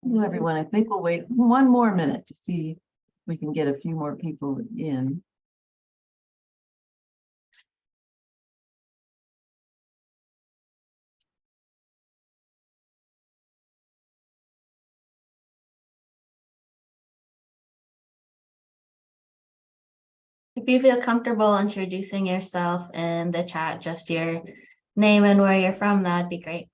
Hello, everyone. I think we'll wait one more minute to see if we can get a few more people in. If you feel comfortable introducing yourself in the chat, just your name and where you're from, that'd be great.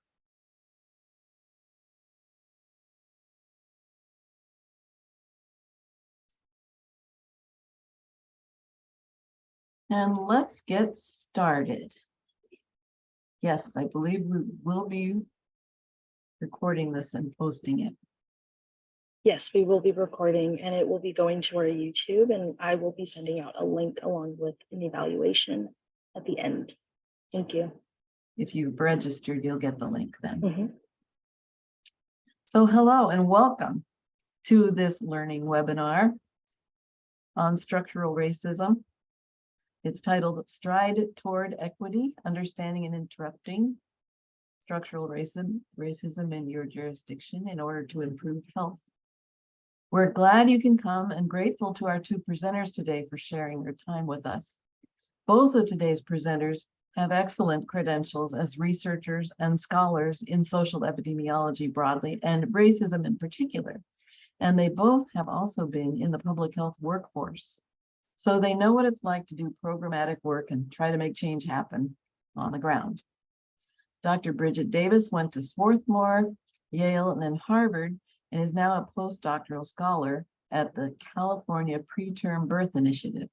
And let's get started. Yes, I believe we will be recording this and posting it. Yes, we will be recording and it will be going to our YouTube, and I will be sending out a link along with an evaluation at the end. Thank you. If you've registered, you'll get the link then. Mm-hmm. So hello and welcome to this learning webinar on structural racism. It's titled Stride Toward Equity, Understanding and Interrupting Structural Racism in Your Jurisdiction in Order to Improve Health. We're glad you can come and grateful to our two presenters today for sharing their time with us. Both of today's presenters have excellent credentials as researchers and scholars in social epidemiology broadly and racism in particular. And they both have also been in the public health workforce. So they know what it's like to do programmatic work and try to make change happen on the ground. Dr. Brigette Davis went to Swarthmore, Yale, and then Harvard, and is now a postdoctoral scholar at the California Preterm Birth Initiative.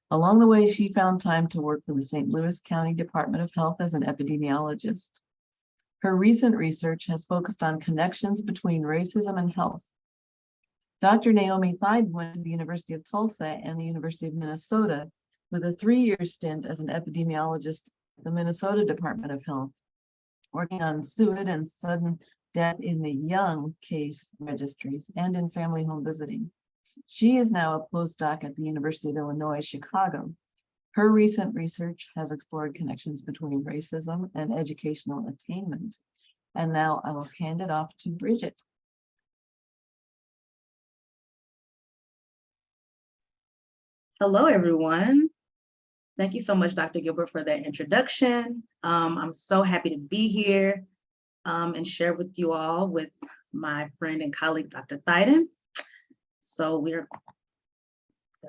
Along the way, she found time to work for the St. Louis County Department of Health as an epidemiologist. Her recent research has focused on connections between racism and health. Dr. Naomi Thyden went to the University of Tulsa and the University of Minnesota with a 3-year stint as an epidemiologist at the Minnesota Department of Health, working on SUID and sudden death in the young case registries and in family home visiting. She is now a postdoc at the University of Illinois, Chicago. Her recent research has explored connections between racism and educational attainment. And now I will hand it off to Brigette. Hello, everyone. Thank you so much, Dr. Gilbert, for that introduction. I'm so happy to be here and share with you all with my friend and colleague, Dr. Thyden. So there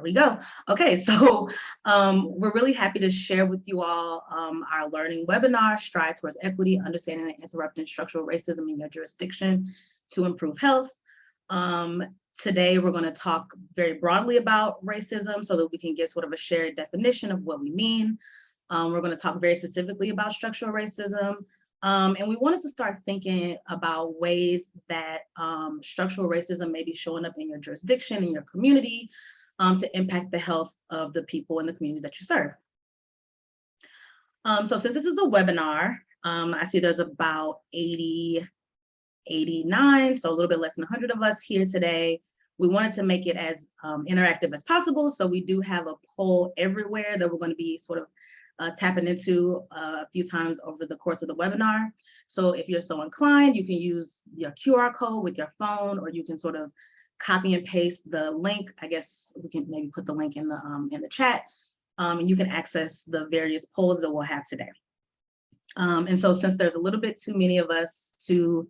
we go. Okay, so we're really happy to share with you all our learning webinar, Stride Towards Equity, Understanding and Interrupting Structural Racism in Your Jurisdiction to Improve Health. Today, we're going to talk very broadly about racism so that we can get sort of a shared definition of what we mean. We're going to talk very specifically about structural racism. And we want us to start thinking about ways that structural racism may be showing up in your jurisdiction, in your community, to impact the health of the people in the communities that you serve. So since this is a webinar, I see there's about 89, so a little bit less than 100 of us here today. We wanted to make it as interactive as possible. So we do have a poll everywhere that we're going to be sort of tapping into a few times over the course of the webinar. So if you're so inclined, you can use your QR code with your phone, or you can sort of copy and paste the link. I guess we can maybe put the link in the chat, and you can access the various polls that we'll have today. And so since there's a little bit too many of us to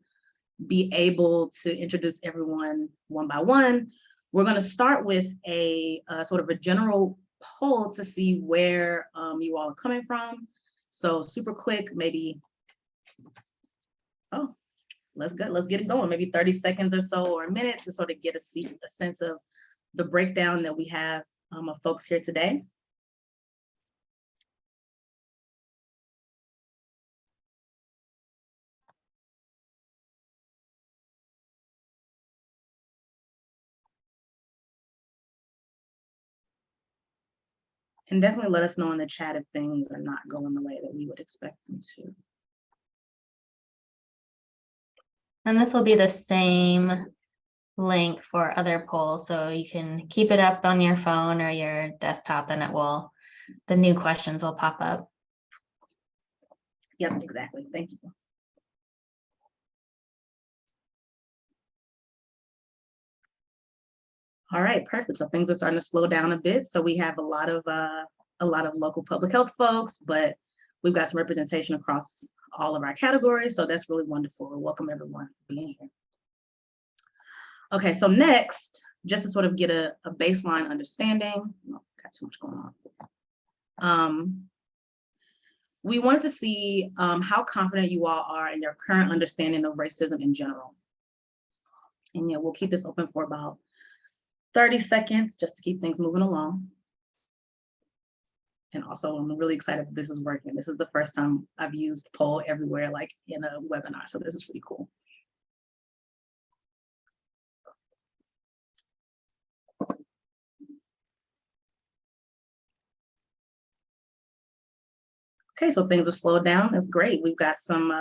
be able to introduce everyone one by one, we're going to start with a sort of a general poll to see where you all are coming from. So super quick, maybe, let's get it going. Maybe 30 seconds or so, or a minute, to sort of get a sense of the breakdown that we have of folks here today. And definitely let us know in the chat if things are not going the way that we would expect them to. And this will be the same link for other polls, so you can keep it up on your phone or your desktop, and the new questions will pop up. Yep, exactly. Thank you. All right, perfect. So things are starting to slow down a bit. So we have a lot of local public health folks, but we've got some representation across all of our categories. So that's really wonderful. Welcome everyone for being here. Okay, so next, just to sort of get a baseline understanding, got too much going on. We wanted to see how confident you all are in your current understanding of racism in general. And yeah, we'll keep this open for about 30 seconds just to keep things moving along. And also, I'm really excited that this is working. This is the first time I've used poll everywhere, like in a webinar. So this is pretty cool. Okay, so things have slowed down. That's great. We've got some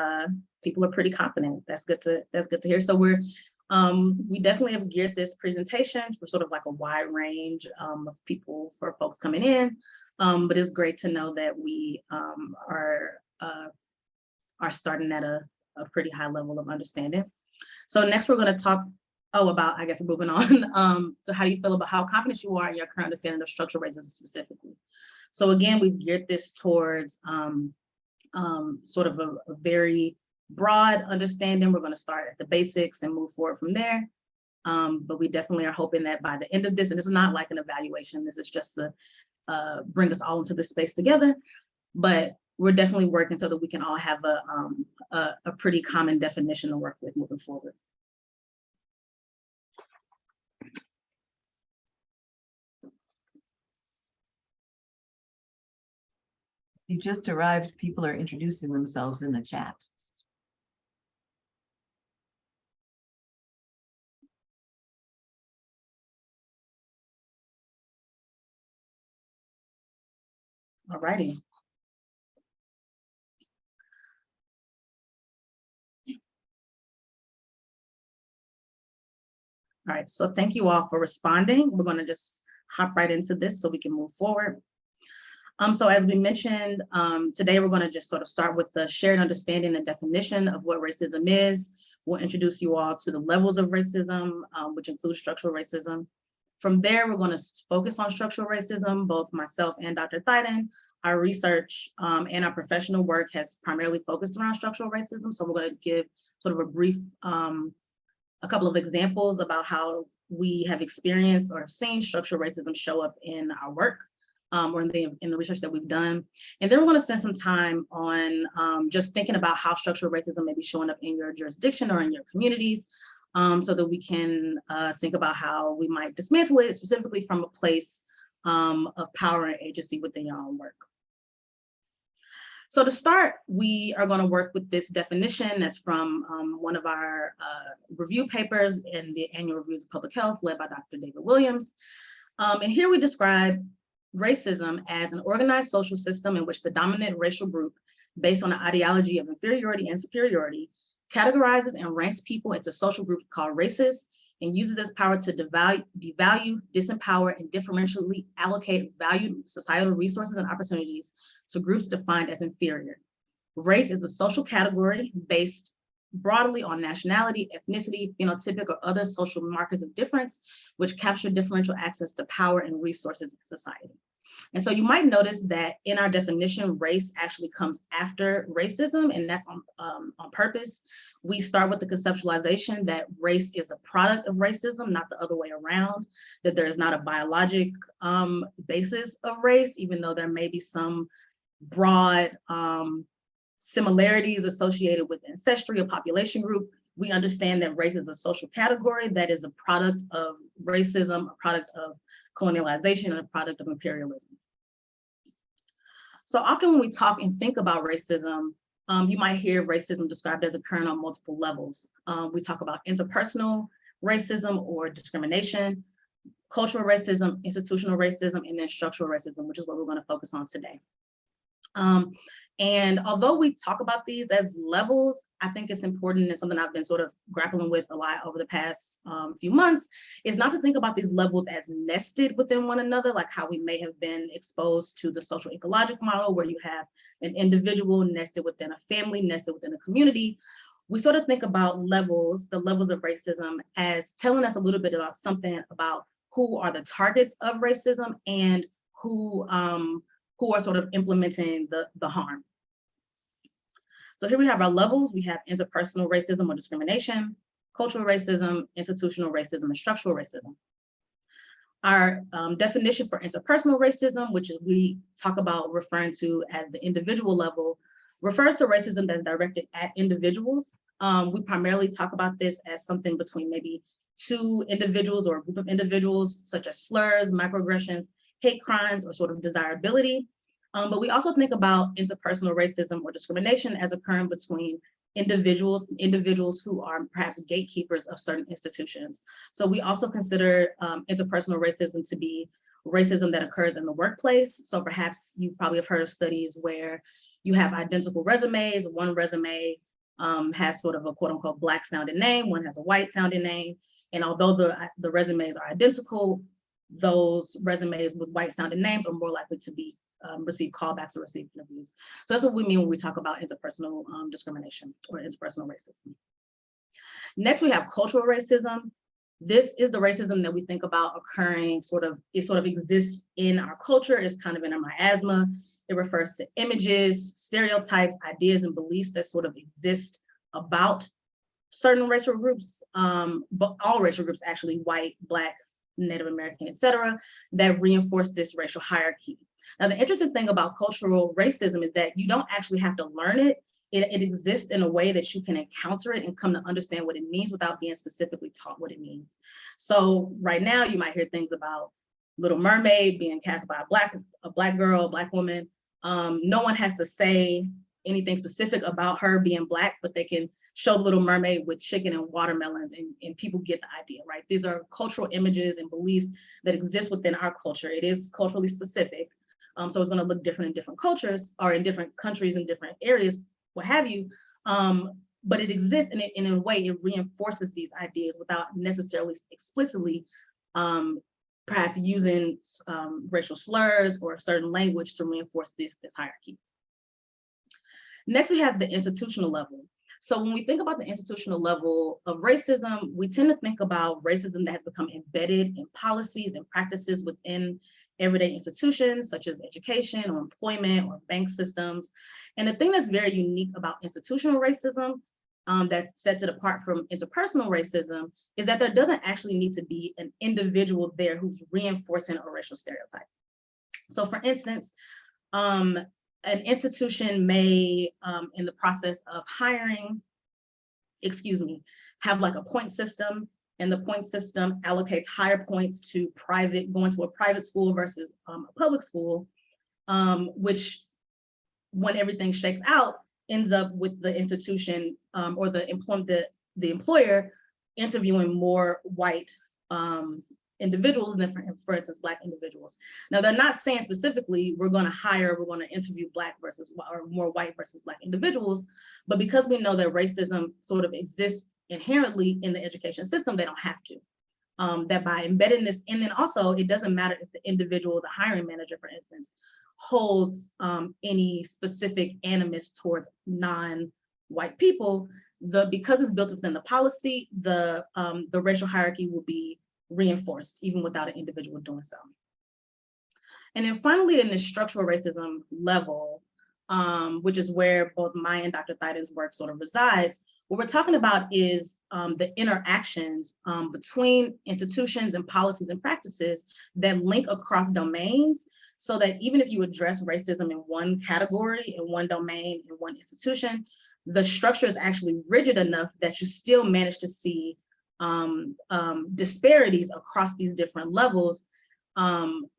people are pretty confident. That's good to hear. So we definitely have geared this presentation for sort of like a wide range of people, for folks coming in. But it's great to know that we are starting at a pretty high level of understanding. So next we're going to talk about, I guess we're moving on. So how do you feel about how confident you are in your current understanding of structural racism specifically? So again, we've geared this towards sort of a very broad understanding. We're going to start at the basics and move forward from there. But we definitely are hoping that by the end of this, and this is not like an evaluation, this is just to bring us all into this space together, but we're definitely working so that we can all have a pretty common definition to work with moving forward. You just arrived, people are introducing themselves in the chat. All righty. All right, so thank you all for responding. We're going to just hop right into this so we can move forward. So as we mentioned, today we're going to just sort of start with the shared understanding and definition of what racism is. We'll introduce you all to the levels of racism, which include structural racism. From there, we're going to focus on structural racism. Both myself and Dr. Thyden, our research and our professional work has primarily focused around structural racism. So we're going to give sort of a brief, a couple of examples about how we have experienced or have seen structural racism show up in our work. Or in the research that we've done. And then we're going to spend some time on just thinking about how structural racism may be showing up in your jurisdiction or in your communities, so that we can think about how we might dismantle it, specifically from a place of power and agency within your own work. So to start, we are going to work with this definition that's from one of our review papers in the Annual Reviews of Public Health, led by Dr. David Williams. And here we describe racism as an organized social system in which the dominant racial group, based on an ideology of inferiority and superiority, categorizes and ranks people into social groups called races and uses this power to devalue, disempower, and differentially allocate valued societal resources and opportunities to groups defined as inferior. Race is a social category based broadly on nationality, ethnicity, phenotypic, or other social markers of difference, which capture differential access to power and resources in society. And so you might notice that in our definition, race actually comes after racism, and that's on purpose. We start with the conceptualization that race is a product of racism, not the other way around, that there is not a biologic basis of race, even though there may be some broad similarities associated with ancestry or population group. We understand that race is a social category that is a product of racism, a product of colonialization, and a product of imperialism. So often when we talk and think about racism, you might hear racism described as occurring on multiple levels. We talk about interpersonal racism or discrimination, cultural racism, institutional racism, and then structural racism, which is what we're going to focus on today. And although we talk about these as levels, I think it's important, and something I've been sort of grappling with a lot over the past few months, is not to think about these levels as nested within one another, like how we may have been exposed to the social ecological model, where you have an individual nested within a family, nested within a community. We sort of think about levels, the levels of racism, as telling us a little bit about something about who are the targets of racism and who are sort of implementing the harm. So here we have our levels. We have interpersonal racism or discrimination, cultural racism, institutional racism, and structural racism. Our definition for interpersonal racism, which is we talk about referring to as the individual level, refers to racism that's directed at individuals. We primarily talk about this as something between maybe two individuals or a group of individuals, such as slurs, microaggressions, hate crimes, or sort of desirability. But we also think about interpersonal racism or discrimination as occurring between individuals who are perhaps gatekeepers of certain institutions. So we also consider interpersonal racism to be racism that occurs in the workplace. So perhaps you probably have heard of studies where you have identical resumes. One resume has sort of a quote unquote Black sounding name, one has a white sounding name. And although the resumes are identical, those resumes with white sounding names are more likely to be receive callbacks or receive interviews. So that's what we mean when we talk about interpersonal discrimination or interpersonal racism. Next, we have cultural racism. This is the racism that we think about occurring it sort of exists in our culture. It's kind of in our miasma. It refers to images, stereotypes, ideas, and beliefs that sort of exist about certain racial groups, but all racial groups actually, white, Black, Native American, etc., that reinforce this racial hierarchy. Now, the interesting thing about cultural racism is that you don't actually have to learn it. It exists in a way that you can encounter it and come to understand what it means without being specifically taught what it means. So right now, you might hear things about Little Mermaid being cast by a black girl, a Black woman. No one has to say anything specific about her being Black, but they can show Little Mermaid with chicken and watermelons, and people get the idea, right? These are cultural images and beliefs that exist within our culture. It is culturally specific. So it's going to look different in different cultures or in different countries and different areas, what have you. But it exists, and in a way, it reinforces these ideas without necessarily explicitly perhaps using racial slurs or certain language to reinforce this hierarchy. Next, we have the institutional level. So when we think about the institutional level of racism, we tend to think about racism that has become embedded in policies and practices within everyday institutions, such as education or employment or bank systems. And the thing that's very unique about institutional racism that sets it apart from interpersonal racism is that there doesn't actually need to be an individual there who's reinforcing a racial stereotype. So for instance, an institution may, in the process of hiring, have like a point system, and the point system allocates higher points to going to a private school versus a public school, which when everything shakes out, ends up with the institution or the employer interviewing more white individuals than, for instance, Black individuals. Now, they're not saying specifically we're going to interview Black versus or more white versus Black individuals, but because we know that racism sort of exists inherently in the education system, they don't have to. That by embedding this, and then also it doesn't matter if the individual, the hiring manager, for instance, holds any specific animus towards non-white people, because it's built within the policy, the racial hierarchy will be reinforced even without an individual doing so. And then finally, in the structural racism level, which is where both my and Dr. Thyden's work sort of resides, what we're talking about is the interactions between institutions and policies and practices that link across domains, so that even if you address racism in one category, in one domain, in one institution, the structure is actually rigid enough that you still manage to see disparities across these different levels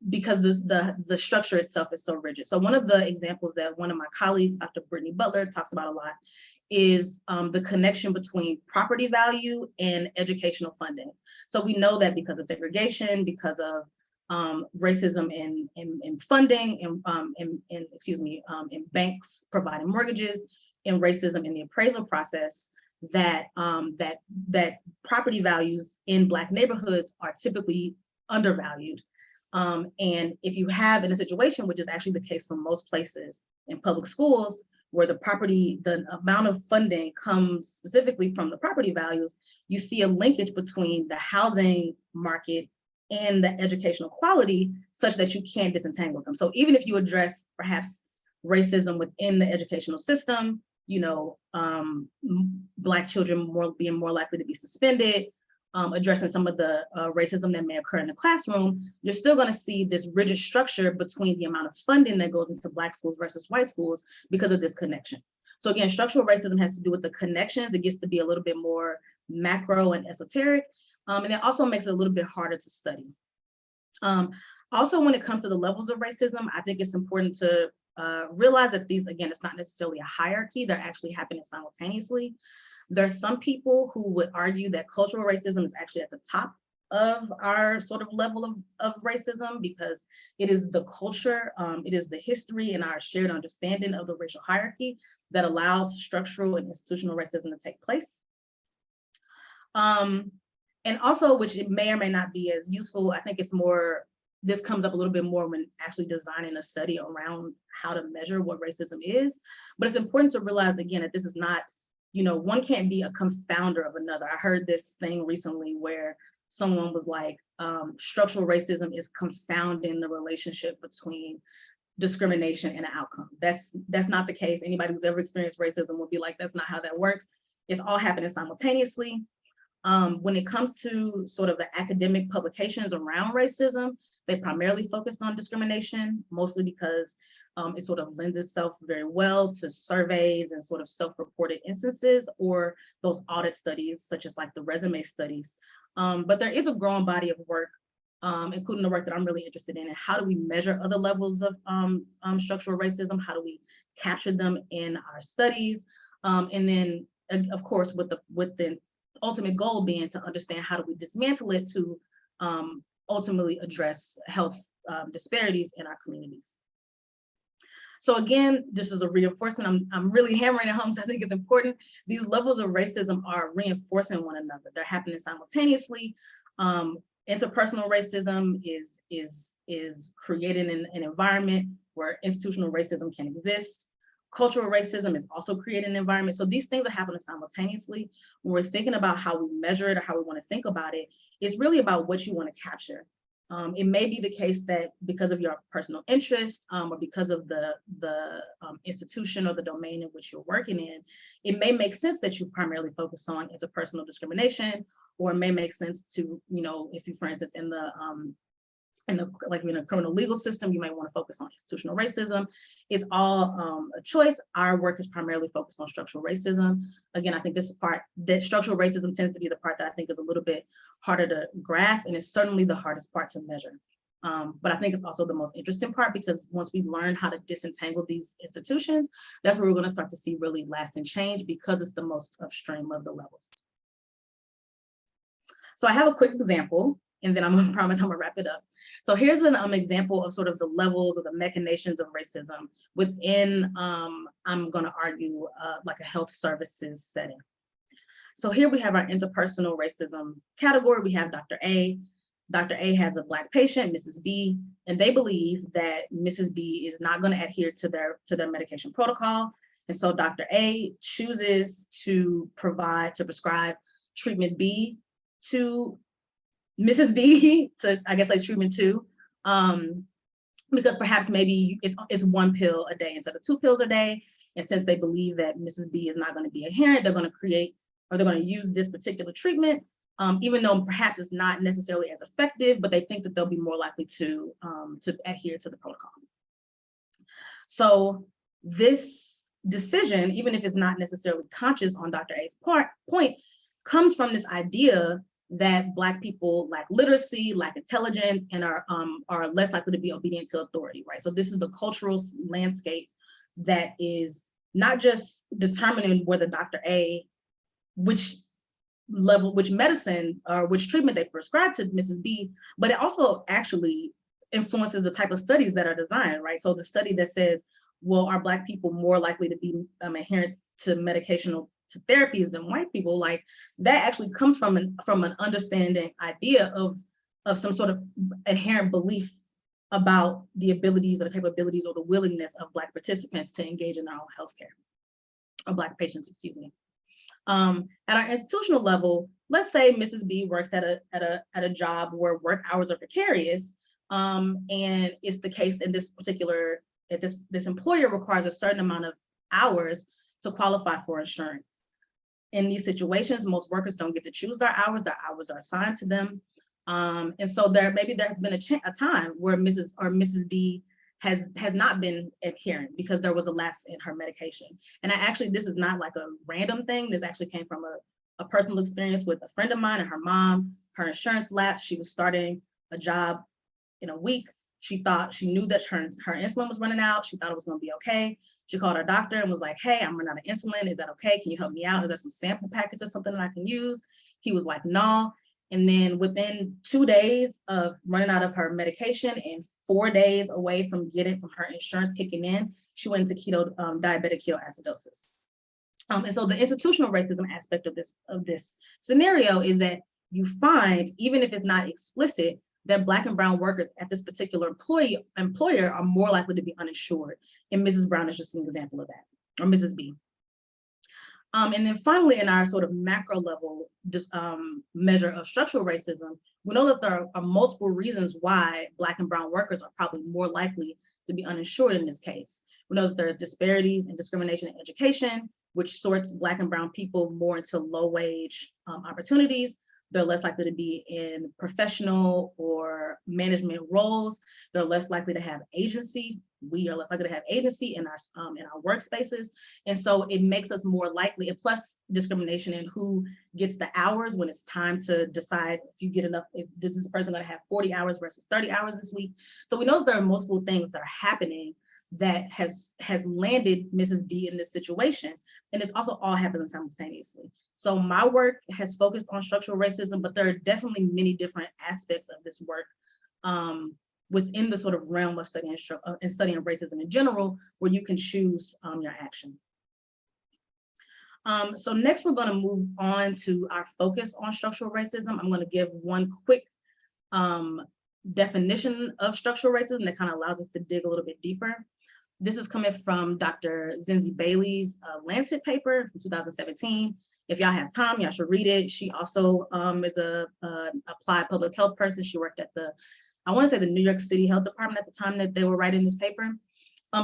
because the structure itself is so rigid. So one of the examples that one of my colleagues, Dr. Brittany Butler, talks about a lot is the connection between property value and educational funding. So we know that because of segregation, because of racism in funding, in banks providing mortgages, and racism in the appraisal process, that property values in Black neighborhoods are typically undervalued. And if you have in a situation, which is actually the case for most places in public schools, where the amount of funding comes specifically from the property values, you see a linkage between the housing market and the educational quality such that you can't disentangle them. So even if you address perhaps racism within the educational system, Black children being more likely to be suspended, addressing some of the racism that may occur in the classroom, you're still going to see this rigid structure between the amount of funding that goes into Black schools versus white schools because of this connection. So again, structural racism has to do with the connections. It gets to be a little bit more macro and esoteric, and it also makes it a little bit harder to study. Also, when it comes to the levels of racism, I think it's important to realize that these, again, it's not necessarily a hierarchy, they're actually happening simultaneously. There's some people who would argue that cultural racism is actually at the top of our sort of level of racism because it is the culture, it is the history and our shared understanding of the racial hierarchy that allows structural and institutional racism to take place. And also, which it may or may not be as useful, I think it's more, this comes up a little bit more when actually designing a study around how to measure what racism is. But it's important to realize, again, that this is not, one can't be a confounder of another. I heard this thing recently where someone was like, structural racism is confounding the relationship between discrimination and an outcome. That's not the case. Anybody who's ever experienced racism will be like, that's not how that works. It's all happening simultaneously. When it comes to sort of the academic publications around racism, they primarily focused on discrimination, mostly because it sort of lends itself very well to surveys and sort of self-reported instances or those audit studies, such as like the resume studies. But there is a growing body of work, including the work that I'm really interested in, and how do we measure other levels of structural racism? How do we capture them in our studies? And then, of course, with the ultimate goal being to understand how do we dismantle it to ultimately address health disparities in our communities. So again, this is a reinforcement. I'm really hammering it home, so I think it's important. These levels of racism are reinforcing one another. They're happening simultaneously. Interpersonal racism is creating an environment where institutional racism can exist. Cultural racism is also creating an environment. So these things are happening simultaneously. When we're thinking about how we measure it or how we want to think about it, it's really about what you want to capture. It may be the case that because of your personal interest or because of the institution or the domain in which you're working in, it may make sense that you primarily focus on interpersonal discrimination, or it may make sense to, if you, for instance, in the criminal legal system, you might want to focus on institutional racism. It's all a choice. Our work is primarily focused on structural racism. Again, I think this part, that structural racism tends to be the part that I think is a little bit harder to grasp, and it's certainly the hardest part to measure. But I think it's also the most interesting part, because once we learn how to disentangle these institutions, that's where we're going to start to see really lasting change, because it's the most upstream of the levels. So I have a quick example, and then I'm gonna promise I'm gonna wrap it up. So here's an example of sort of the levels or the machinations of racism within, I'm gonna argue, like a health services setting. So here we have our interpersonal racism category. We have Dr. A. Dr. A has a Black patient, Mrs. B, and they believe that Mrs. B is not gonna adhere to their medication protocol. And so Dr. A chooses to prescribe treatment B to Mrs. B, to, I guess, like treatment 2, because perhaps maybe it's 1 pill a day instead of 2 pills a day. And since they believe that Mrs. B is not going to be adherent, they're going to create, or they're going to use this particular treatment, even though perhaps it's not necessarily as effective, but they think that they'll be more likely to adhere to the protocol. So this decision, even if it's not necessarily conscious on Dr. A's point, comes from this idea that Black people lack literacy, lack intelligence, and are less likely to be obedient to authority, right? So this is the cultural landscape that is not just determining whether Dr. A, which medicine or which treatment they prescribe to Mrs. B, but it also actually influences the type of studies that are designed, right? So the study that says, well, are Black people more likely to be adherent to medicational to therapies than white people, like that actually comes from an understanding idea of some sort of inherent belief about the abilities or the capabilities or the willingness of Black participants to engage in their own healthcare, or Black patients, excuse me. At our institutional level, let's say Mrs. B works at a job where work hours are precarious, and it's the case in this particular, this employer requires a certain amount of hours to qualify for insurance. In these situations, most workers don't get to choose their hours are assigned to them. And so there's been a time where Mrs. B has not been adherent because there was a lapse in her medication. And this is not like a random thing. This actually came from a personal experience with a friend of mine and her mom. Her insurance lapsed. She was starting a job in a week. She knew that her insulin was running out. She thought it was going to be okay. She called her doctor and was like, hey, I'm running out of insulin. Is that okay? Can you help me out? Is there some sample packets or something that I can use? He was like, no. And then within 2 days of running out of her medication and 4 days away from her insurance kicking in, she went into diabetic ketoacidosis. And so the institutional racism aspect of this scenario is that you find, even if it's not explicit, that Black and brown workers at this particular employer are more likely to be uninsured. And Mrs. Brown is just an example of that, or Mrs. B. And then finally, in our sort of macro level measure of structural racism, we know that there are multiple reasons why Black and brown workers are probably more likely to be uninsured in this case. We know that there's disparities in discrimination in education, which sorts Black and brown people more into low wage opportunities. They're less likely to be in professional or management roles. They're less likely to have agency. We are less likely to have agency in our workspaces. And so it makes us more likely, and plus discrimination in who gets the hours when it's time to decide if this person going to have 40 hours versus 30 hours this week. So we know that there are multiple things that are happening that has landed Mrs. B in this situation. And it's also all happening simultaneously. So my work has focused on structural racism, but there are definitely many different aspects of this work within the sort of realm of studying racism in general, where you can choose your action. So next we're going to move on to our focus on structural racism. I'm going to give one quick definition of structural racism that kind of allows us to dig a little bit deeper. This is coming from Dr. Zinzi Bailey's Lancet paper from 2017. If y'all have time, y'all should read it. She also is a applied public health person. She worked at the New York City Health Department at the time that they were writing this paper.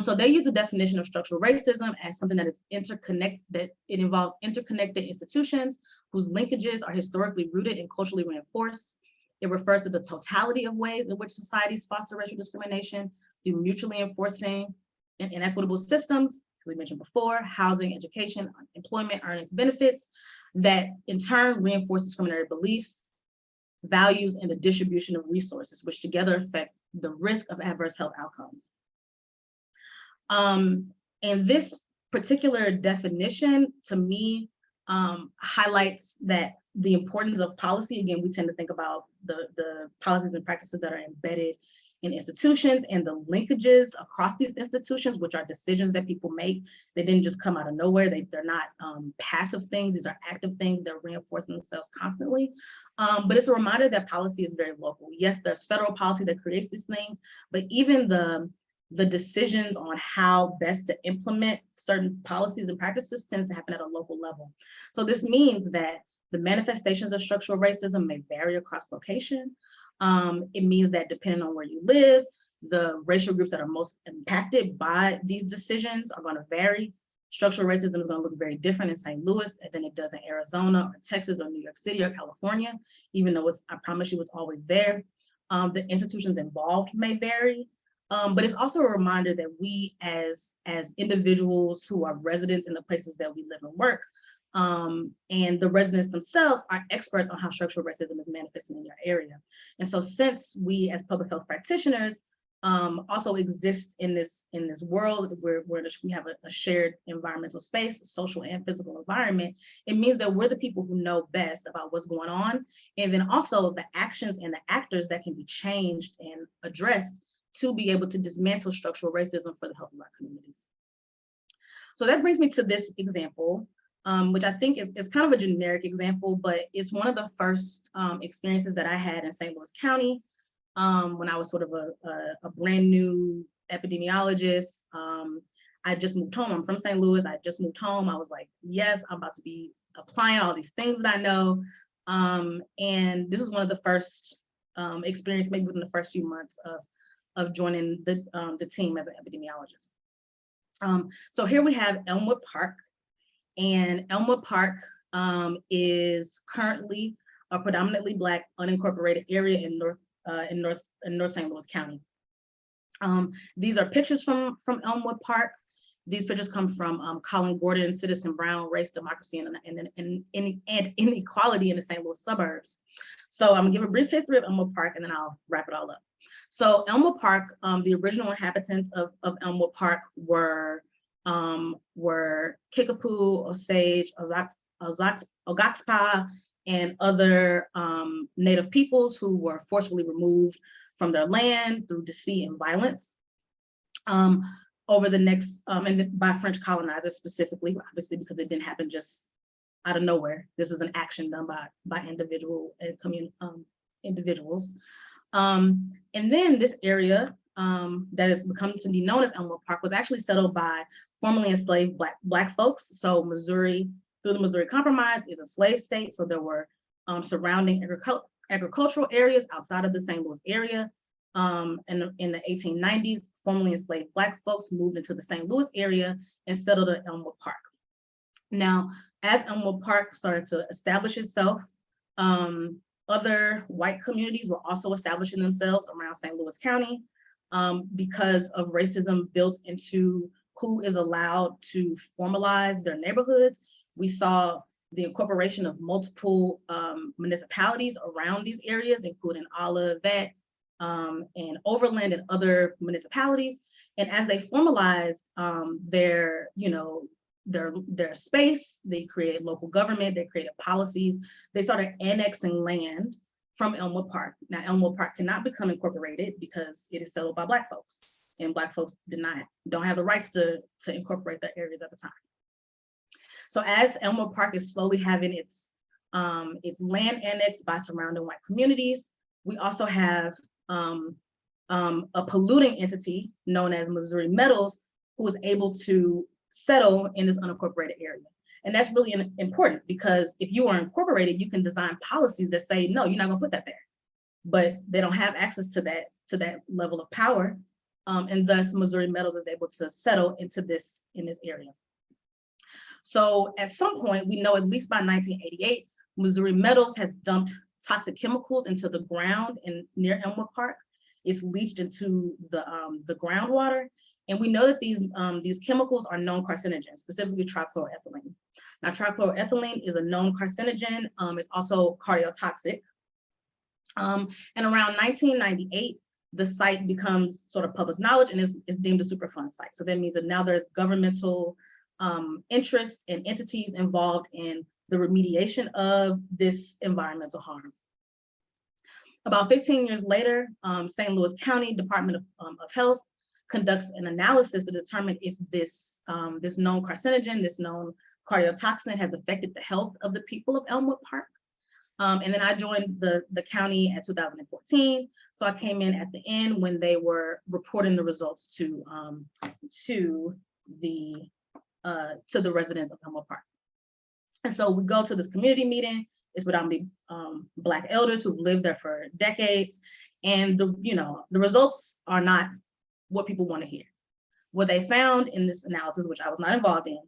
So they use the definition of structural racism as something that is that it involves interconnected institutions whose linkages are historically rooted and culturally reinforced. It refers to the totality of ways in which societies foster racial discrimination through mutually enforcing and inequitable systems, as we mentioned before, housing, education, employment, earnings, benefits, that in turn reinforce discriminatory beliefs, values, and the distribution of resources, which together affect the risk of adverse health outcomes. And this particular definition, to me, highlights that the importance of policy. Again, we tend to think about the policies and practices that are embedded in institutions and the linkages across these institutions, which are decisions that people make. They didn't just come out of nowhere. They're not passive things. These are active things. They're reinforcing themselves constantly. But it's a reminder that policy is very local. Yes, there's federal policy that creates these things, but even the decisions on how best to implement certain policies and practices tends to happen at a local level. So this means that the manifestations of structural racism may vary across location. It means that depending on where you live, the racial groups that are most impacted by these decisions are going to vary. Structural racism is going to look very different in St. Louis than it does in Arizona or Texas or New York City or California, even though I promise you it's always there. The institutions involved may vary, but it's also a reminder that we as individuals who are residents in the places that we live and work, and the residents themselves are experts on how structural racism is manifesting in your area. And so since we as public health practitioners also exist in this world where we have a shared environmental space, social and physical environment, it means that we're the people who know best about what's going on, and then also the actions and the actors that can be changed and addressed to be able to dismantle structural racism for the health of our communities. So that brings me to this example, which I think is kind of a generic example, but it's one of the first experiences that I had in St. Louis County when I was sort of a brand new epidemiologist. I just moved home. I'm from St. Louis. I just moved home. I was like, yes, I'm about to be applying all these things that I know. And this was one of the first experience, maybe within the first few months of joining the team as an epidemiologist. So here we have Elmwood Park, and Elmwood Park is currently a predominantly Black unincorporated area in North St. Louis County. These are pictures from Elmwood Park. These pictures come from Colin Gordon, Citizen Brown, Race, Democracy, and Inequality in the St. Louis suburbs. So I'm gonna give a brief history of Elmwood Park and then I'll wrap it all up. So Elmwood Park, the original inhabitants of Elmwood Park were Kickapoo, Osage, Ogatspa, and other Native peoples who were forcibly removed from their land through deceit and violence. Over the next, and by French colonizers specifically, obviously, because it didn't happen just out of nowhere. This is an action done by individual and individuals. And then this area that has become to be known as Elmwood Park was actually settled by formerly enslaved Black folks. So Missouri, through the Missouri Compromise, is a slave state. So there were surrounding agricultural areas outside of the St. Louis area. And in the 1890s, formerly enslaved Black folks moved into the St. Louis area and settled at Elmwood Park. Now, as Elmwood Park started to establish itself, other white communities were also establishing themselves around St. Louis County because of racism built into who is allowed to formalize their neighborhoods. We saw the incorporation of multiple municipalities around these areas, including Olivet, and Overland and other municipalities. And as they formalized their space, they created local government, they created policies, they started annexing land from Elmwood Park. Now, Elmwood Park cannot become incorporated because it is settled by Black folks, and Black folks don't have the rights to incorporate their areas at the time. So as Elmwood Park is slowly having its land annexed by surrounding white communities, we also have a polluting entity known as Missouri Metals, who was able to settle in this unincorporated area. And that's really important because if you are incorporated, you can design policies that say, no, you're not gonna put that there. But they don't have access to that level of power. And thus Missouri Metals is able to settle in this area. So at some point, we know at least by 1988, Missouri Metals has dumped toxic chemicals into the ground near Elmwood Park. It's leached into the groundwater. And we know that these chemicals are known carcinogens, specifically trichloroethylene. Now, trichloroethylene is a known carcinogen. It's also cardiotoxic. And around 1998, the site becomes sort of public knowledge and is deemed a Superfund site. So that means that now there's governmental interests and entities involved in the remediation of this environmental harm. About 15 years later, St. Louis County Department of Health conducts an analysis to determine if this known carcinogen, this known cardiotoxin has affected the health of the people of Elmwood Park. And then I joined the county at 2014. So I came in at the end when they were reporting the results to the residents of Elmwood Park. And so we go to this community meeting. It's predominantly Black elders who've lived there for decades. And the results are not what people want to hear. What they found in this analysis, which I was not involved in,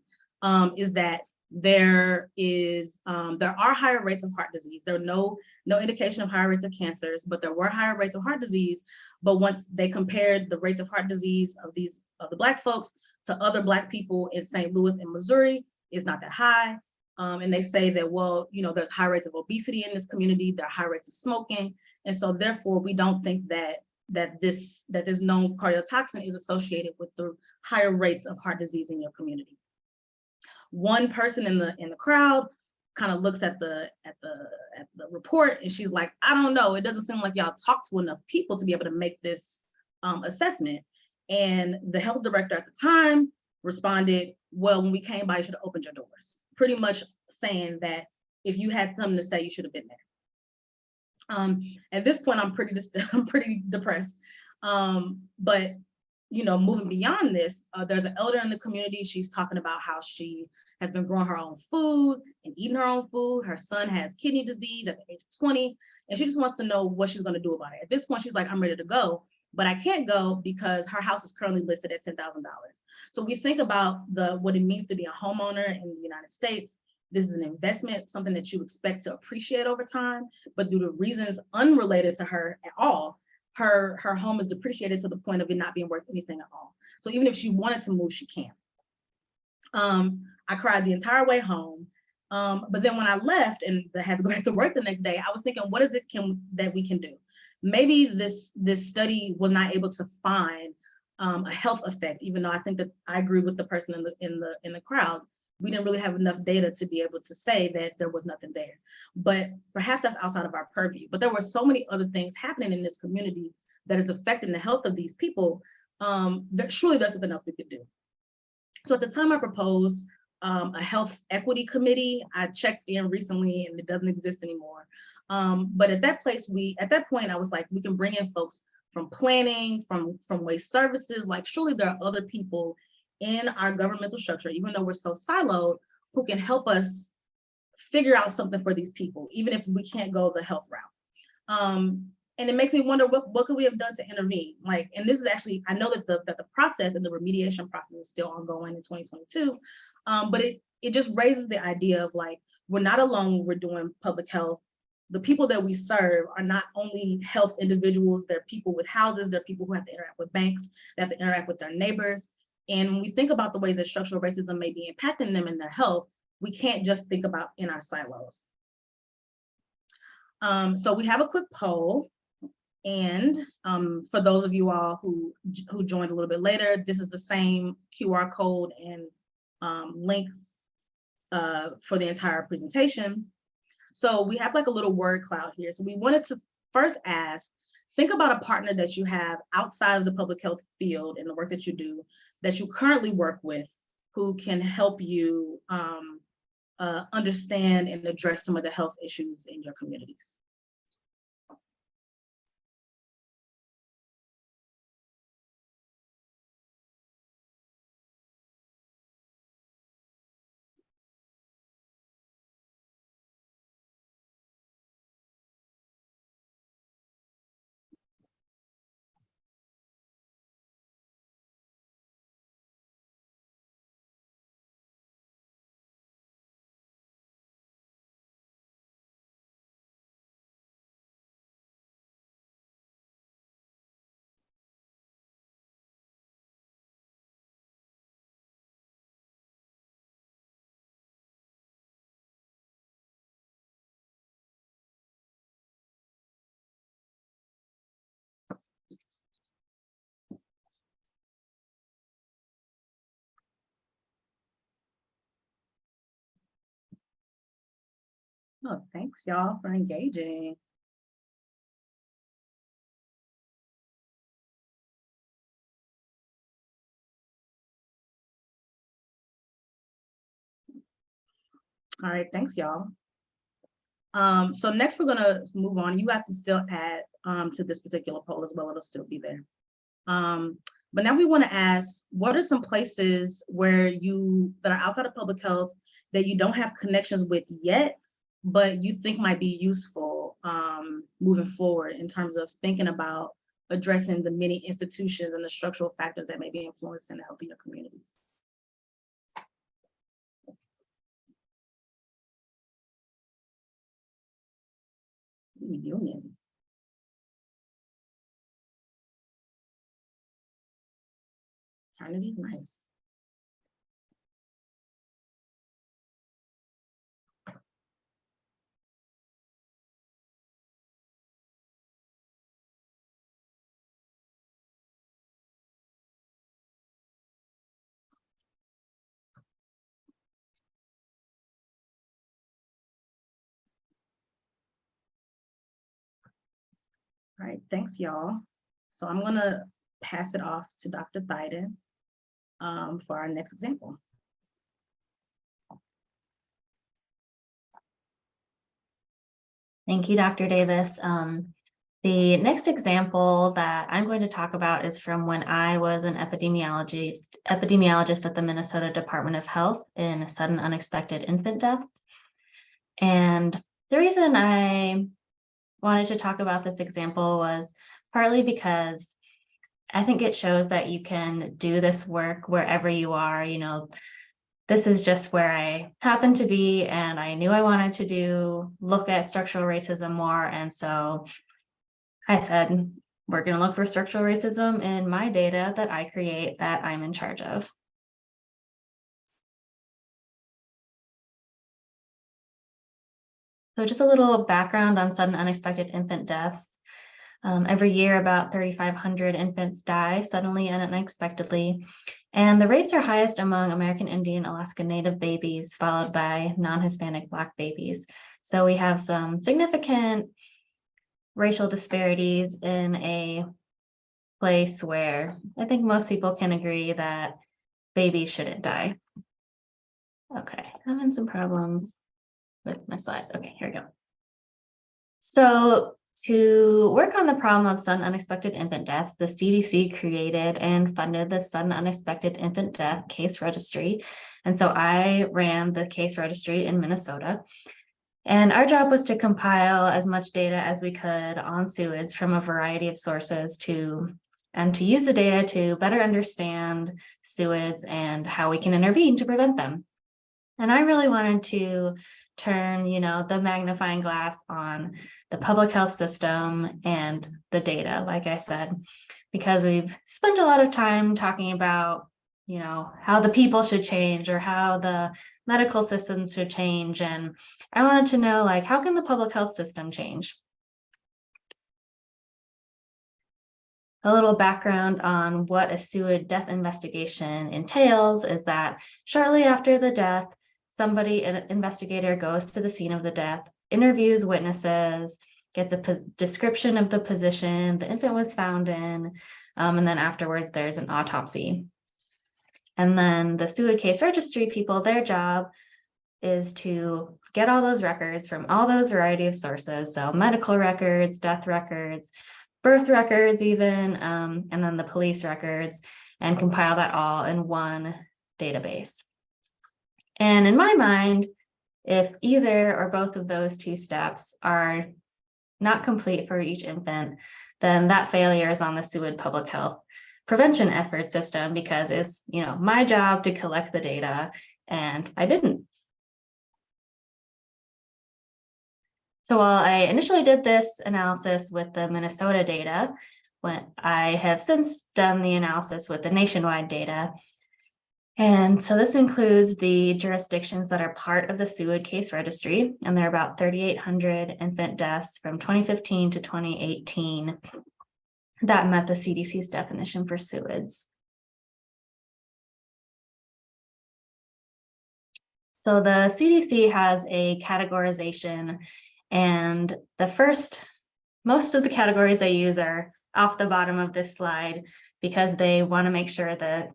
is that there are higher rates of heart disease. There are no indication of higher rates of cancers, but there were higher rates of heart disease. But once they compared the rates of heart disease of the Black folks to other Black people in St. Louis and Missouri, it's not that high. And they say that, well, there's high rates of obesity in this community, there are high rates of smoking. And so therefore, we don't think that this known cardiotoxin is associated with the higher rates of heart disease in your community. One person in the crowd kind of looks at the report and she's like, I don't know, it doesn't seem like y'all talked to enough people to be able to make this assessment. And the health director at the time responded, well, when we came by, you should have opened your doors. Pretty much saying that if you had something to say, you should have been there. At this point, I'm pretty depressed. But moving beyond this, there's an elder in the community. She's talking about how she has been growing her own food and eating her own food. Her son has kidney disease at the age of 20, and she just wants to know what she's going to do about it. At this point, she's like, I'm ready to go, but I can't go because her house is currently listed at $10,000. So we think about what it means to be a homeowner in the United States. This is an investment, something that you expect to appreciate over time, but due to reasons unrelated to her at all, her home is depreciated to the point of it not being worth anything at all. So even if she wanted to move, she can't. I cried the entire way home. But then when I left and I had to go back to work the next day, I was thinking, what is it that we can do? Maybe this study was not able to find a health effect, even though I think that I agree with the person in the crowd. We didn't really have enough data to be able to say that there was nothing there. But perhaps that's outside of our purview. But there were so many other things happening in this community that is affecting the health of these people. Surely there's something else we could do. So at the time I proposed a health equity committee. I checked in recently and it doesn't exist anymore. But at that point, I was like, we can bring in folks from planning, from waste services. Like, surely there are other people in our governmental structure, even though we're so siloed, who can help us figure out something for these people, even if we can't go the health route. And it makes me wonder, what could we have done to intervene? Like, and this is actually, I know that the process and the remediation process is still ongoing in 2022, but it just raises the idea of like, we're not alone when we're doing public health. The people that we serve are not only health individuals, they're people with houses, they're people who have to interact with banks, they have to interact with their neighbors. And when we think about the ways that structural racism may be impacting them in their health, we can't just think about in our silos. So we have a quick poll. And for those of you all who joined a little bit later, this is the same QR code and link for the entire presentation. So we have like a little word cloud here. So we wanted to first ask, think about a partner that you have outside of the public health field and the work that you do, that you currently work with, who can help you understand and address some of the health issues in your communities. Oh, thanks y'all for engaging. All right, thanks y'all. So next we're gonna move on. You guys can still add to this particular poll as well, it'll still be there. But now we wanna ask, what are some places that are outside of public health that you don't have connections with yet, but you think might be useful moving forward in terms of thinking about addressing the many institutions and the structural factors that may be influencing the health of your communities? Unions. Fraternity's nice. All right, thanks y'all. So I'm gonna pass it off to Dr. Thyden for our next example. Thank you, Dr. Davis. The next example that I'm going to talk about is from when I was an epidemiologist at the Minnesota Department of Health in sudden unexpected infant deaths. And the reason I wanted to talk about this example was partly because I think it shows that you can do this work wherever you are. This is just where I happen to be, and I knew I wanted to look at structural racism more. And so I said, we're going to look for structural racism in my data that I create, that I'm in charge of. So just a little background on sudden unexpected infant deaths. Every year, about 3,500 infants die suddenly and unexpectedly. And the rates are highest among American Indian, Alaska Native babies, followed by non-Hispanic Black babies. So we have some significant racial disparities in a place where I think most people can agree that babies shouldn't die. Okay, having some problems with my slides. Okay, here we go. So to work on the problem of sudden unexpected infant deaths, the CDC created and funded the Sudden Unexpected Infant Death Case Registry. And so I ran the case registry in Minnesota. And our job was to compile as much data as we could on SUIDs from a variety of sources to use the data to better understand SUIDs and how we can intervene to prevent them. And I really wanted to turn, the magnifying glass on the public health system and the data, like I said, because we've spent a lot of time talking about, how the people should change or how the medical systems should change. And I wanted to know, how can the public health system change? A little background on what a SUID death investigation entails is that shortly after the death, an investigator goes to the scene of the death, interviews witnesses, gets a description of the position the infant was found in, and then afterwards there's an autopsy. And then the SUID case registry people, their job is to get all those records from all those variety of sources, so medical records, death records, birth records even, and then the police records, and compile that all in one database. And in my mind, if either or both of those two steps are not complete for each infant, then that failure is on the SUID public health prevention effort system, because it's, my job to collect the data, and I didn't. So while I initially did this analysis with the Minnesota data, when I have since done the analysis with the nationwide data. And so this includes the jurisdictions that are part of the SUID case registry, and there are about 3,800 infant deaths from 2015 to 2018 that met the CDC's definition for SUIDs. So the CDC has a categorization, and most of the categories they use are off the bottom of this slide because they want to make sure that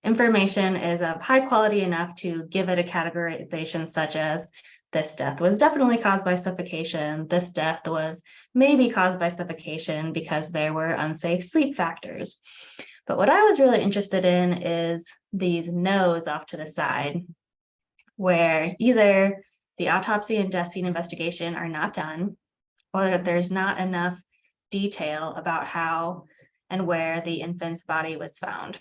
information is of high quality enough to give it a categorization such as this death was definitely caused by suffocation. This death was maybe caused by suffocation because there were unsafe sleep factors. But what I was really interested in is these no's off to the side, where either the autopsy and death scene investigation are not done, or that there's not enough detail about how and where the infant's body was found.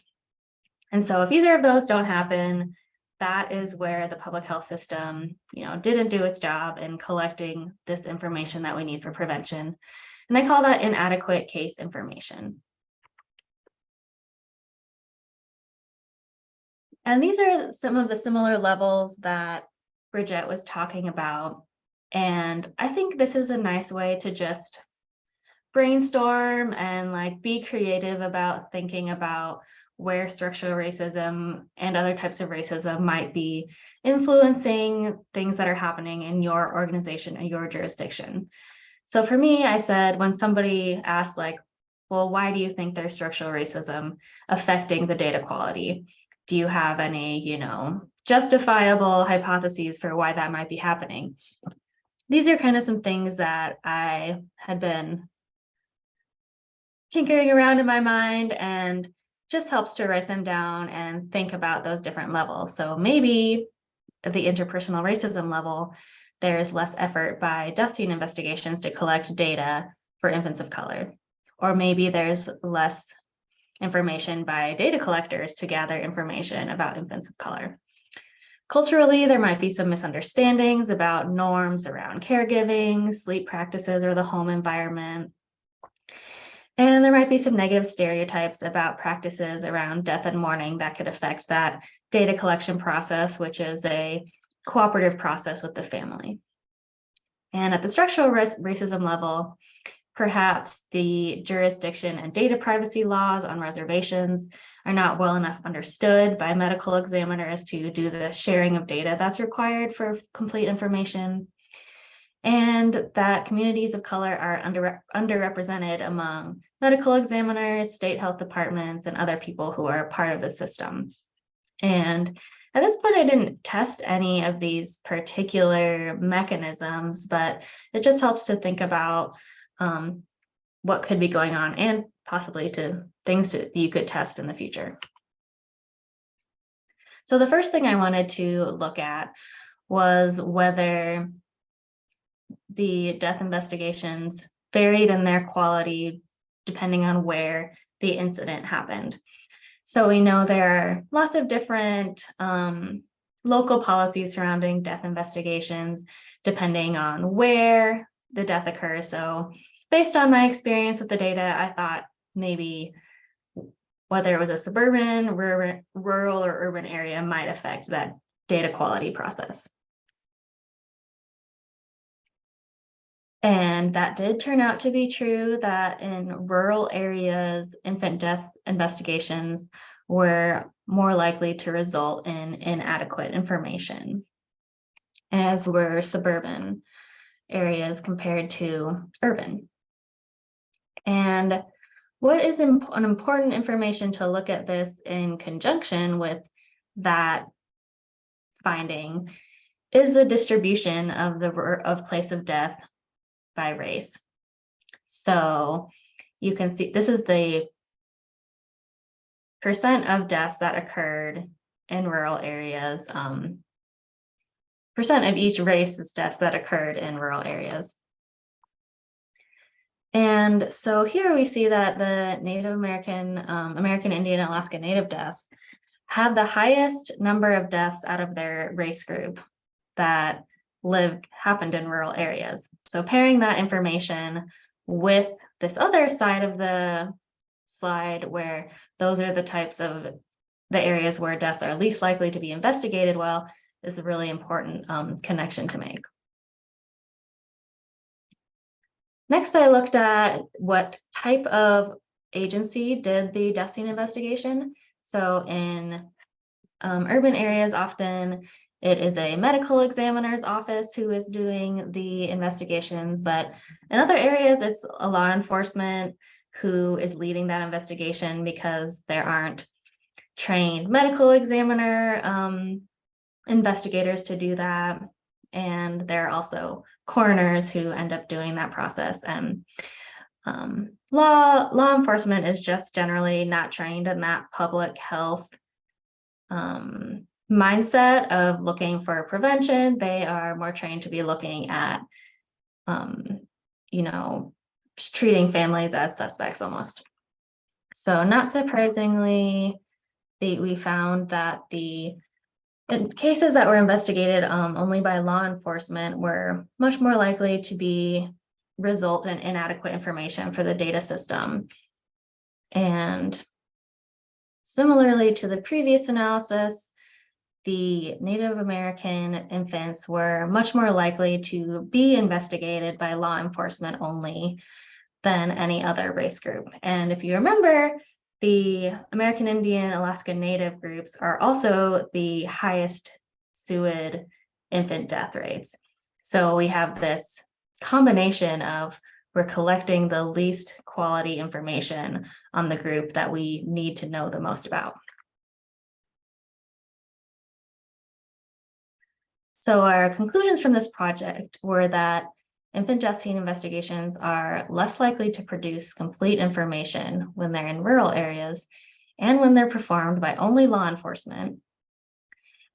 And so if either of those don't happen, that is where the public health system, didn't do its job in collecting this information that we need for prevention. And I call that inadequate case information. And these are some of the similar levels that Brigette was talking about. And I think this is a nice way to just brainstorm and be creative about thinking about where structural racism and other types of racism might be influencing things that are happening in your organization or your jurisdiction. So for me, I said, when somebody asks well, why do you think there's structural racism affecting the data quality? Do you have any, justifiable hypotheses for why that might be happening? These are kind of some things that I had been tinkering around in my mind and just helps to write them down and think about those different levels. So maybe at the interpersonal racism level, there's less effort by death scene investigations to collect data for infants of color. Or maybe there's less information by data collectors to gather information about infants of color. Culturally, there might be some misunderstandings about norms around caregiving, sleep practices, or the home environment. And there might be some negative stereotypes about practices around death and mourning that could affect that data collection process, which is a cooperative process with the family. And at the structural racism level, perhaps the jurisdiction and data privacy laws on reservations are not well enough understood by medical examiners to do the sharing of data that's required for complete information. And that communities of color are underrepresented among medical examiners, state health departments, and other people who are part of the system. And at this point, I didn't test any of these particular mechanisms, but it just helps to think about what could be going on and possibly to things that you could test in the future. So the first thing I wanted to look at was whether the death investigations varied in their quality depending on where the incident happened. So we know there are lots of different local policies surrounding death investigations depending on where the death occurs. So based on my experience with the data, I thought maybe whether it was a suburban, rural, or urban area might affect that data quality process. And that did turn out to be true, that in rural areas, infant death investigations were more likely to result in inadequate information, as were suburban areas compared to urban. And what is an important information to look at this in conjunction with that finding is the distribution of place of death by race. So you can see this is the percent of deaths that occurred in rural areas, percent of each race's deaths that occurred in rural areas. And so here we see that the Native American, American Indian, Alaska Native deaths had the highest number of deaths out of their race group that happened in rural areas. So pairing that information with this other side of the slide, where those are the types of the areas where deaths are least likely to be investigated well, is a really important connection to make. Next, I looked at what type of agency did the death scene investigation. So in urban areas, often it is a medical examiner's office who is doing the investigations, but in other areas, it's a law enforcement who is leading that investigation because there aren't trained medical examiner investigators to do that. And there are also coroners who end up doing that process. And law enforcement is just generally not trained in that public health mindset of looking for prevention. They are more trained to be looking at, just treating families as suspects almost. So not surprisingly, we found that in cases that were investigated only by law enforcement were much more likely to result in inadequate information for the data system. And similarly to the previous analysis, the Native American infants were much more likely to be investigated by law enforcement only than any other race group. And if you remember, the American Indian, Alaska Native groups are also the highest SUID infant death rates. So we have this combination of we're collecting the least quality information on the group that we need to know the most about. So our conclusions from this project were that infant death scene investigations are less likely to produce complete information when they're in rural areas and when they're performed by only law enforcement.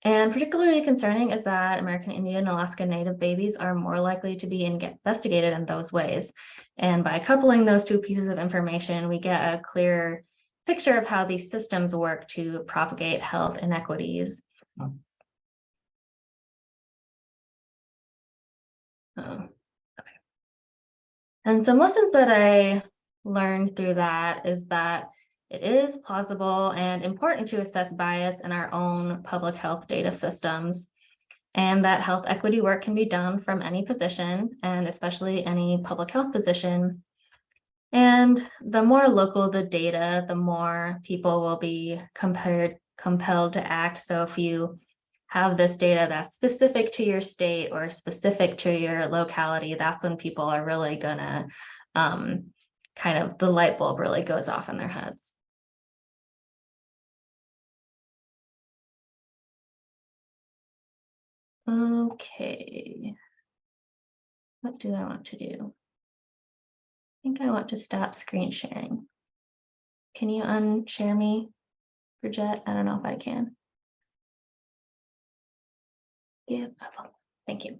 And particularly concerning is that American Indian and Alaska Native babies are more likely to be investigated in those ways. And by coupling those two pieces of information, we get a clearer picture of how these systems work to propagate health inequities. Okay. And some lessons that I learned through that is that it is plausible and important to assess bias in our own public health data systems, and that health equity work can be done from any position, and especially any public health position. And the more local the data, the more people will be compelled to act. So if you have this data that's specific to your state or specific to your locality, that's when people are really gonna kind of the light bulb really goes off in their heads. Okay. What do I want to do? I think I want to stop screen sharing. Can you unshare me, Brigette? I don't know if I can. Yeah, thank you.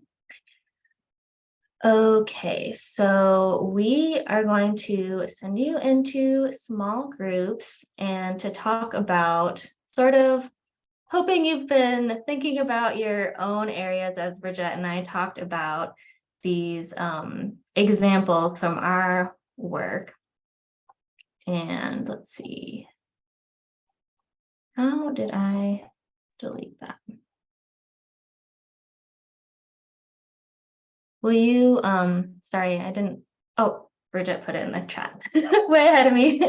Okay, so we are going to send you into small groups and to talk about sort of hoping you've been thinking about your own areas as Brigette and I talked about these examples from our work. And let's see. How did I delete that? Will you, sorry, I didn't, oh, Brigette put it in the chat, way ahead of me.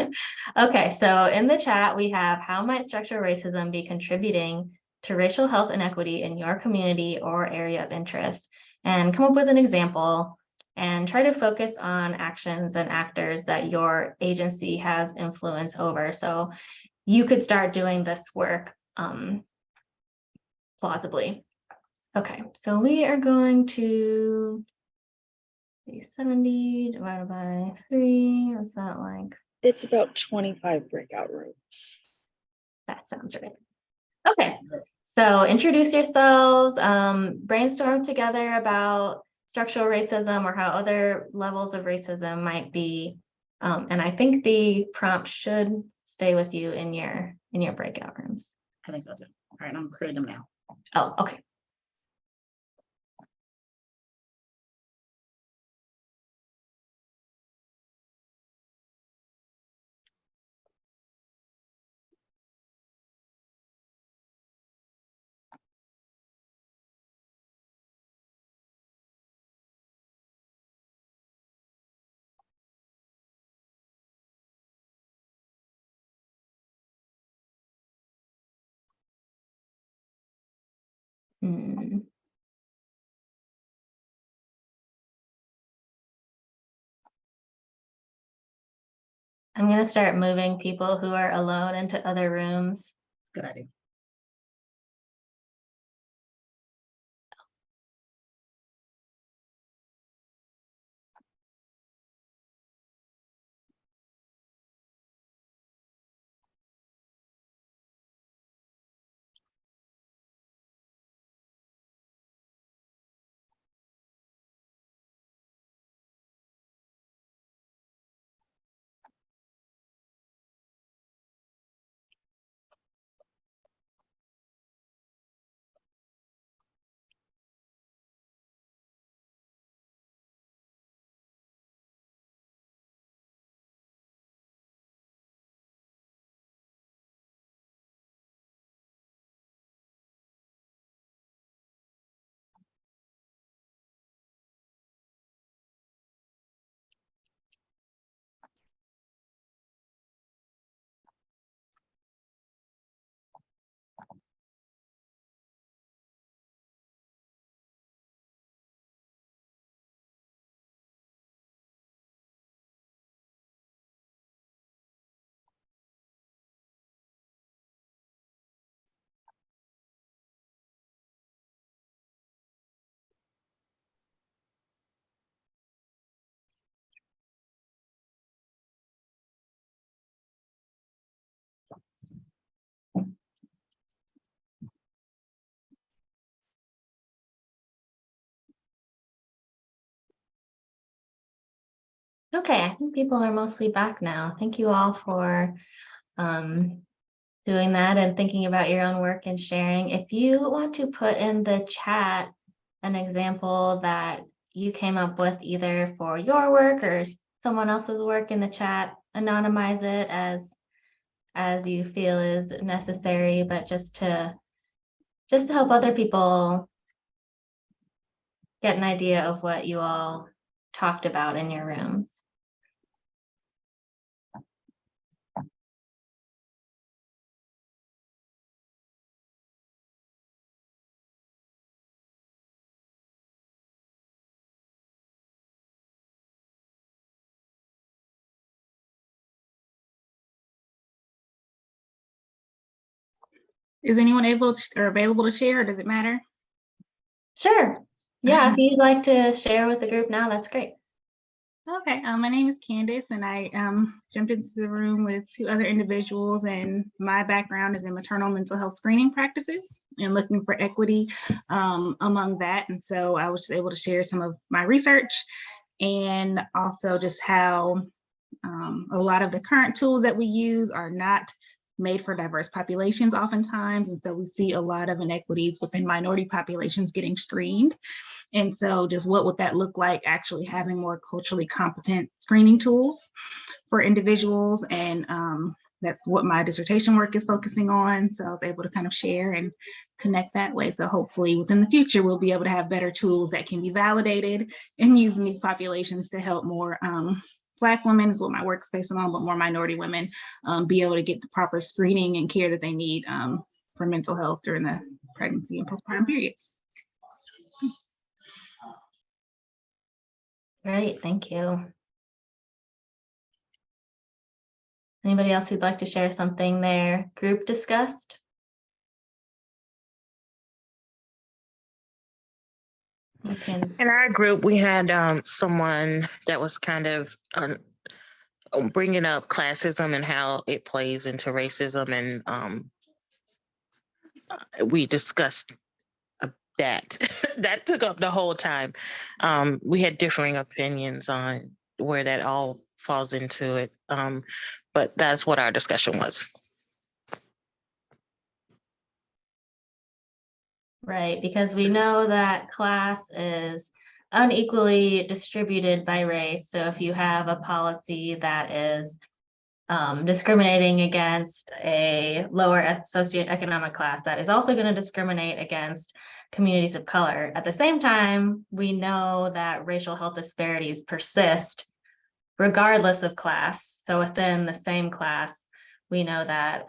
Okay, so in the chat, we have how might structural racism be contributing to racial health inequity in your community or area of interest? And come up with an example and try to focus on actions and actors that your agency has influence over. So you could start doing this work plausibly. Okay, so we are going to 70 divided by 3. What's that like? It's about 25 breakout rooms. That sounds right. Okay, so introduce yourselves, brainstorm together about structural racism or how other levels of racism might be. And I think the prompt should stay with you in your breakout rooms. I think so too. All right, I'm creating them now. Oh, okay. Hmm. I'm going to start moving people who are alone into other rooms. Good idea. Okay, I think people are mostly back now. Thank you all for doing that and thinking about your own work and sharing. If you want to put in the chat an example that you came up with either for your work or someone else's work in the chat, anonymize it as you feel is necessary, but just to help other people get an idea of what you all talked about in your rooms. Is anyone able to, or available to share, or does it matter? Sure. Yeah, if you'd like to share with the group now, that's great. Okay, my name is Candace, and I jumped into the room with two other individuals, and my background is in maternal mental health screening practices and looking for equity among that. And so I was just able to share some of my research and also just how a lot of the current tools that we use are not made for diverse populations oftentimes. And so we see a lot of inequities within minority populations getting screened. And so just what would that look like actually having more culturally competent screening tools for individuals? And that's what my dissertation work is focusing on. So I was able to kind of share and connect that way. So hopefully within the future, we'll be able to have better tools that can be validated and used in these populations to help more Black women is what my work's based on, but more minority women be able to get the proper screening and care that they need for mental health during the pregnancy and postpartum periods. Great, thank you. Anybody else who'd like to share something their group discussed? You can. In our group, we had someone that was kind of bringing up classism and how it plays into racism, and we discussed that. That took up the whole time. We had differing opinions on where that all falls into it, but that's what our discussion was. Right, because we know that class is unequally distributed by race. So if you have a policy that is discriminating against a lower socioeconomic class, that is also going to discriminate against communities of color. At the same time, we know that racial health disparities persist regardless of class. So within the same class, we know that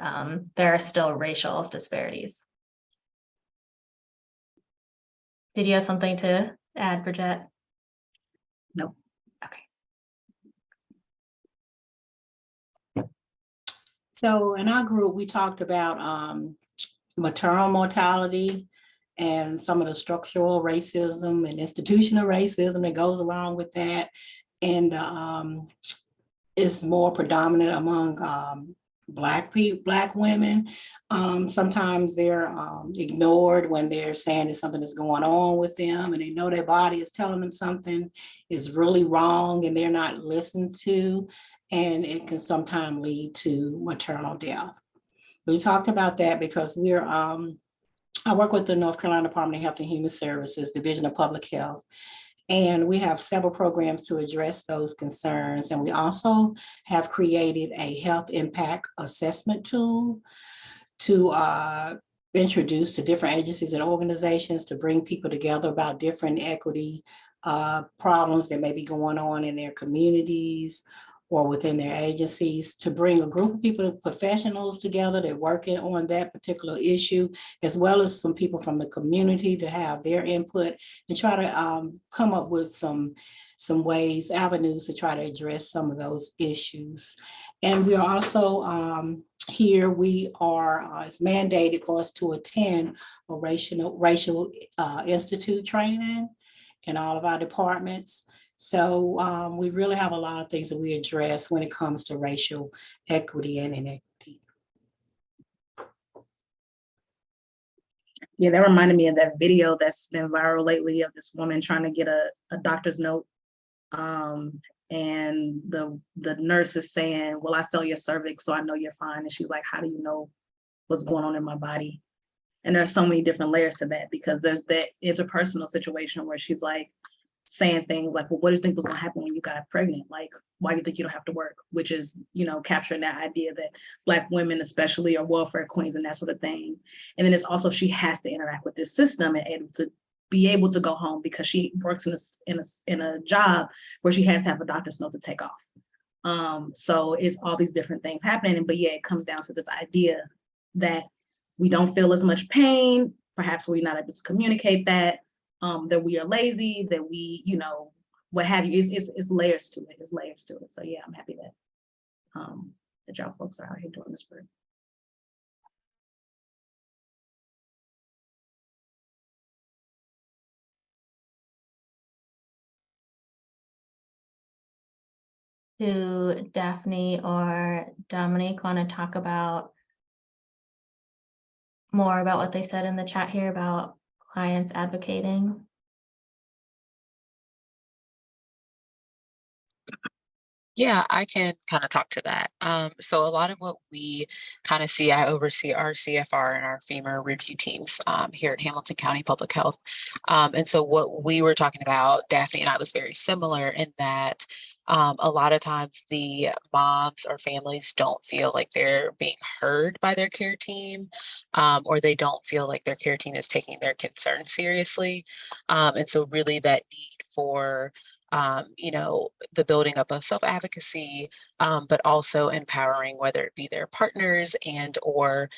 there are still racial disparities. Did you have something to add, Brigette? No. Okay. So in our group, we talked about maternal mortality and some of the structural racism and institutional racism that goes along with that. And it's more predominant among Black women. Sometimes they're ignored when they're saying that something is going on with them and they know their body is telling them something is really wrong and they're not listened to, and it can sometimes lead to maternal death. We talked about that because I work with the North Carolina Department of Health and Human Services, Division of Public Health, and we have several programs to address those concerns. And we also have created a health impact assessment tool to introduce to different agencies and organizations to bring people together about different equity problems that may be going on in their communities or within their agencies, to bring a group of people, professionals together that are working on that particular issue, as well as some people from the community to have their input and try to come up with some ways, avenues to try to address some of those issues. And we are also here, it's mandated for us to attend a racial institute training in all of our departments. So we really have a lot of things that we address when it comes to racial equity and inequity. Yeah, that reminded me of that video that's been viral lately of this woman trying to get a doctor's note and the nurse is saying, well, I felt your cervix, so I know you're fine. And she's like, how do you know what's going on in my body? And there's so many different layers to that, because there's that interpersonal situation where she's like saying things like, well, what do you think was going to happen when you got pregnant? Like, why do you think you don't have to work? Which is, you know, capturing that idea that Black women especially are welfare queens and that sort of thing. And then it's also, she has to interact with this system and able to be able to go home, because she works in a job where she has to have a doctor's note to take off. So it's all these different things happening. But yeah, it comes down to this idea that we don't feel as much pain. Perhaps we're not able to communicate that we are lazy, that we, you know, what have you. It's layers to it. It's layers to it. So yeah, I'm happy that y'all folks are out here doing this work. Do Daphne or Dominique want to talk about more about what they said in the chat here about clients advocating? Yeah, I can kind of talk to that. So a lot of what we kind of see, I oversee our CFR and our FEMA review teams here at Hamilton County Public Health. And so what we were talking about, Daphne and I, was very similar in that a lot of times the moms or families don't feel like they're being heard by their care team, or they don't feel like their care team is taking their concerns seriously. And so really that need for you know, the building up of self-advocacy, but also empowering, whether it be their partners and or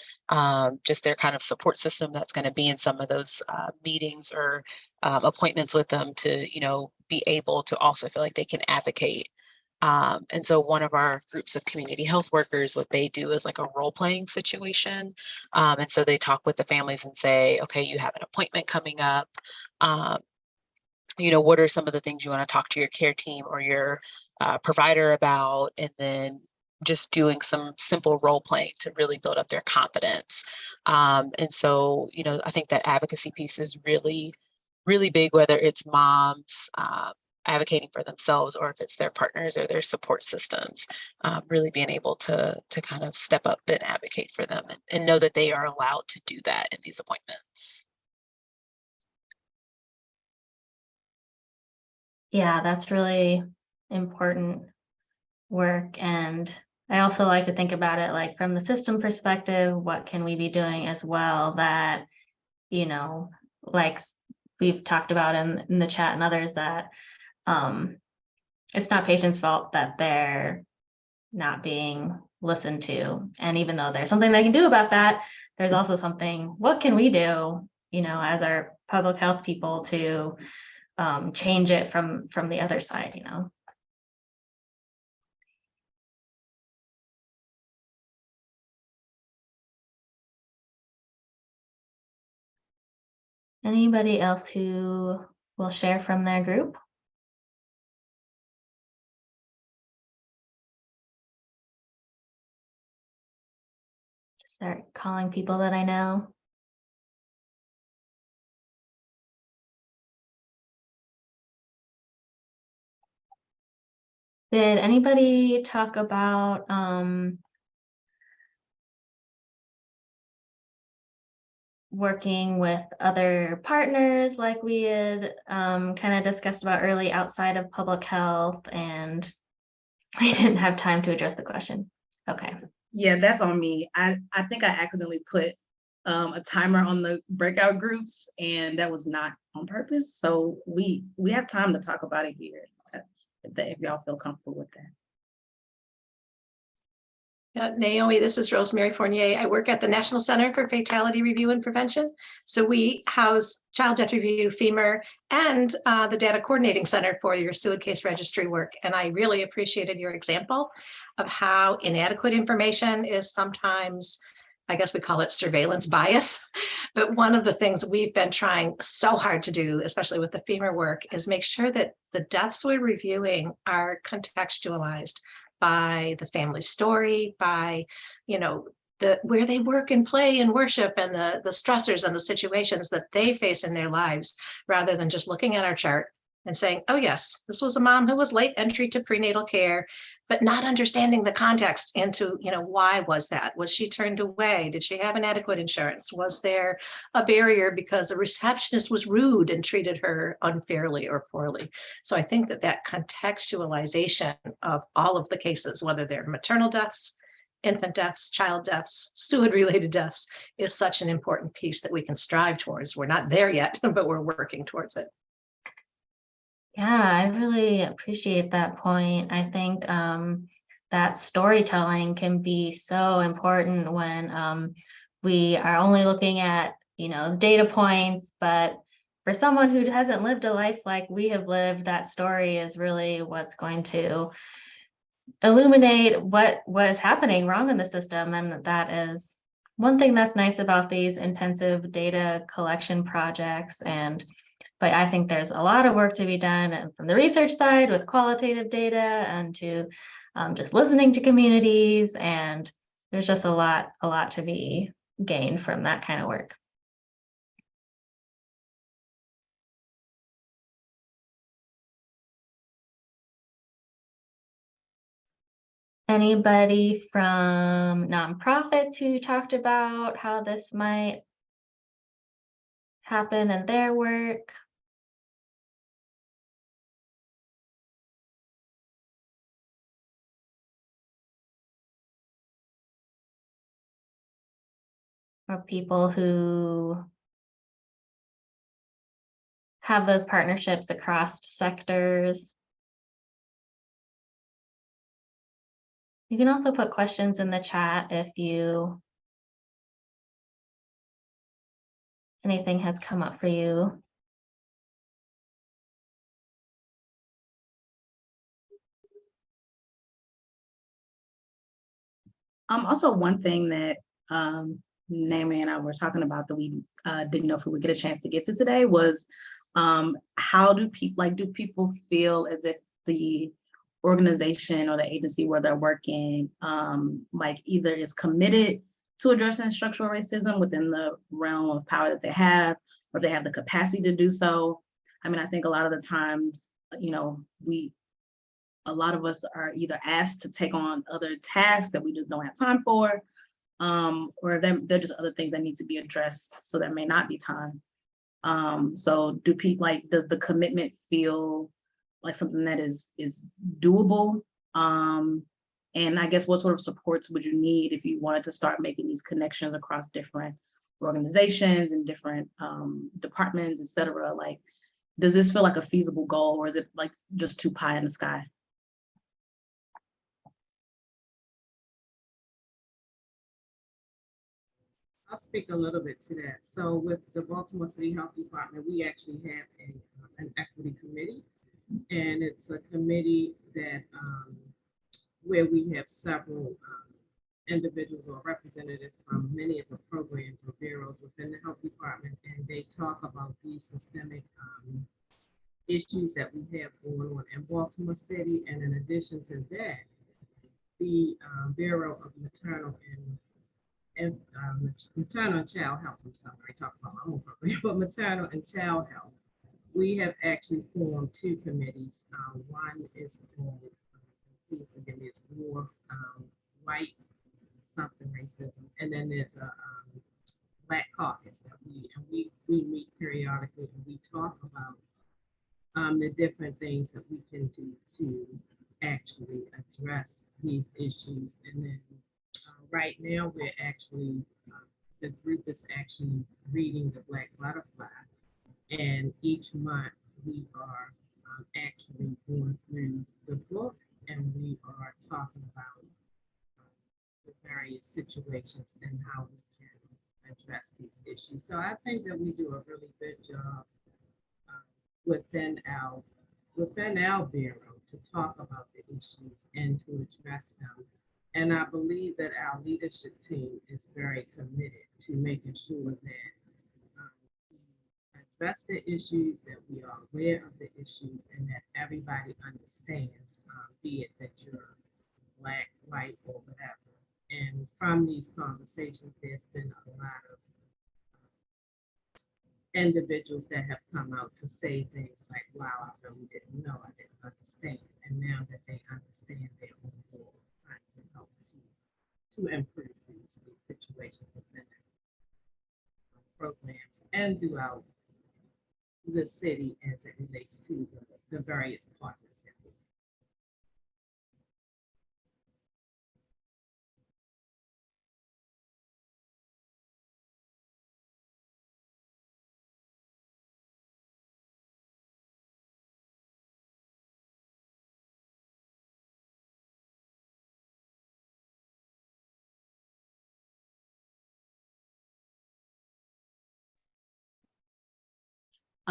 just their kind of support system that's going to be in some of those meetings or appointments with them to, you know, be able to also feel like they can advocate. And so one of our groups of community health workers, what they do is like a role-playing situation. And so they talk with the families and say, okay, you have an appointment coming up. You know, what are some of the things you want to talk to your care team or your provider about? And then just doing some simple role playing to really build up their confidence. And so, you know, I think that advocacy piece is really, really big, whether it's moms advocating for themselves or if it's their partners or their support systems, really being able to kind of step up and advocate for them and know that they are allowed to do that in these appointments. Yeah, that's really important work. And I also like to think about it like from the system perspective, what can we be doing as well that, you know, like we've talked about in the chat and others, that it's not patients' fault that they're not being listened to. And even though there's something they can do about that, there's also something, what can we do, you know, as our public health people to change it from the other side, you know? Anybody else who will share from their group? Start calling people that I know. Did anybody talk about working with other partners like we had kind of discussed about early outside of public health, and I didn't have time to address the question? Okay. Yeah, that's on me. I think I accidentally put a timer on the breakout groups, and that was not on purpose. So we have time to talk about it here if y'all feel comfortable with that. Naomi, this is Rosemary Fournier. I work at the National Center for Fatality Review and Prevention. So we house Child Death Review, FEMA, and the Data Coordinating Center for your suicide case registry work. And I really appreciated your example of how inadequate information is sometimes, I guess we call it surveillance bias. But one of the things we've been trying so hard to do, especially with the FEMA work, is make sure that the deaths we're reviewing are contextualized by the family story, by, you know, where they work and play and worship, and the stressors and the situations that they face in their lives, rather than just looking at our chart and saying, oh yes, this was a mom who was late entry to prenatal care, but not understanding the context into, why was that? Was she turned away? Did she have inadequate insurance? Was there a barrier because a receptionist was rude and treated her unfairly or poorly? So I think that contextualization of all of the cases, whether they're maternal deaths, infant deaths, child deaths, steward-related deaths, is such an important piece that we can strive towards. We're not there yet, but we're working towards it. Yeah, I really appreciate that point. I think that storytelling can be so important when we are only looking at, data points, but for someone who hasn't lived a life like we have lived, that story is really what's going to illuminate what is happening wrong in the system. And that is one thing that's nice about these intensive data collection projects. But I think there's a lot of work to be done from the research side with qualitative data and to just listening to communities. And there's just a lot to be gained from that kind of work. Anybody from nonprofits who talked about how this might happen in their work? Or people who have those partnerships across sectors? You can also put questions in the chat if anything has come up for you. Also one thing that Naomi and I were talking about that we didn't know if we would get a chance to get to today was how do people feel as if the organization or the agency where they're working either is committed to addressing structural racism within the realm of power that they have, or if they have the capacity to do so. I mean, I think a lot of the times, a lot of us are either asked to take on other tasks that we just don't have time for, or they're just other things that need to be addressed, so there may not be time. So do people does the commitment feel like something that is doable? And I guess what sort of supports would you need if you wanted to start making these connections across different organizations and different departments, et cetera? Does this feel like a feasible goal, or is it just too pie in the sky? I'll speak a little bit to that. So with the Baltimore City Health Department, we actually have an equity committee, and it's a committee that where we have several individuals or representatives from many of the programs or bureaus within the health department, and they talk about these systemic issues that we have going on in Baltimore City. And in addition to that, the Bureau of Maternal and maternal and child health. I'm sorry, I talked about my own program, but maternal and child health. We have actually formed two committees. One is called, please forgive me, it's more white something racism, and then there's a Black caucus that we meet periodically, and we talk about the different things that we can do to actually address these issues. And then right now, we're actually, the group is actually reading The Black Butterfly. And each month we are actually going through the book, and we are talking about the various situations and how we can address these issues. So I think that we do a really good job within our bureau to talk about the issues and to address them. And I believe that our leadership team is very committed to making sure that we address the issues, that we are aware of the issues, and that everybody understands, be it that you're Black, white, or whatever. And from these conversations, there's been a lot of individuals that have come out to say things like, wow, I really didn't know, I didn't understand. And now that they understand, they're on board trying to help to improve these situations within their programs and throughout the city as it relates to the various partners that we have.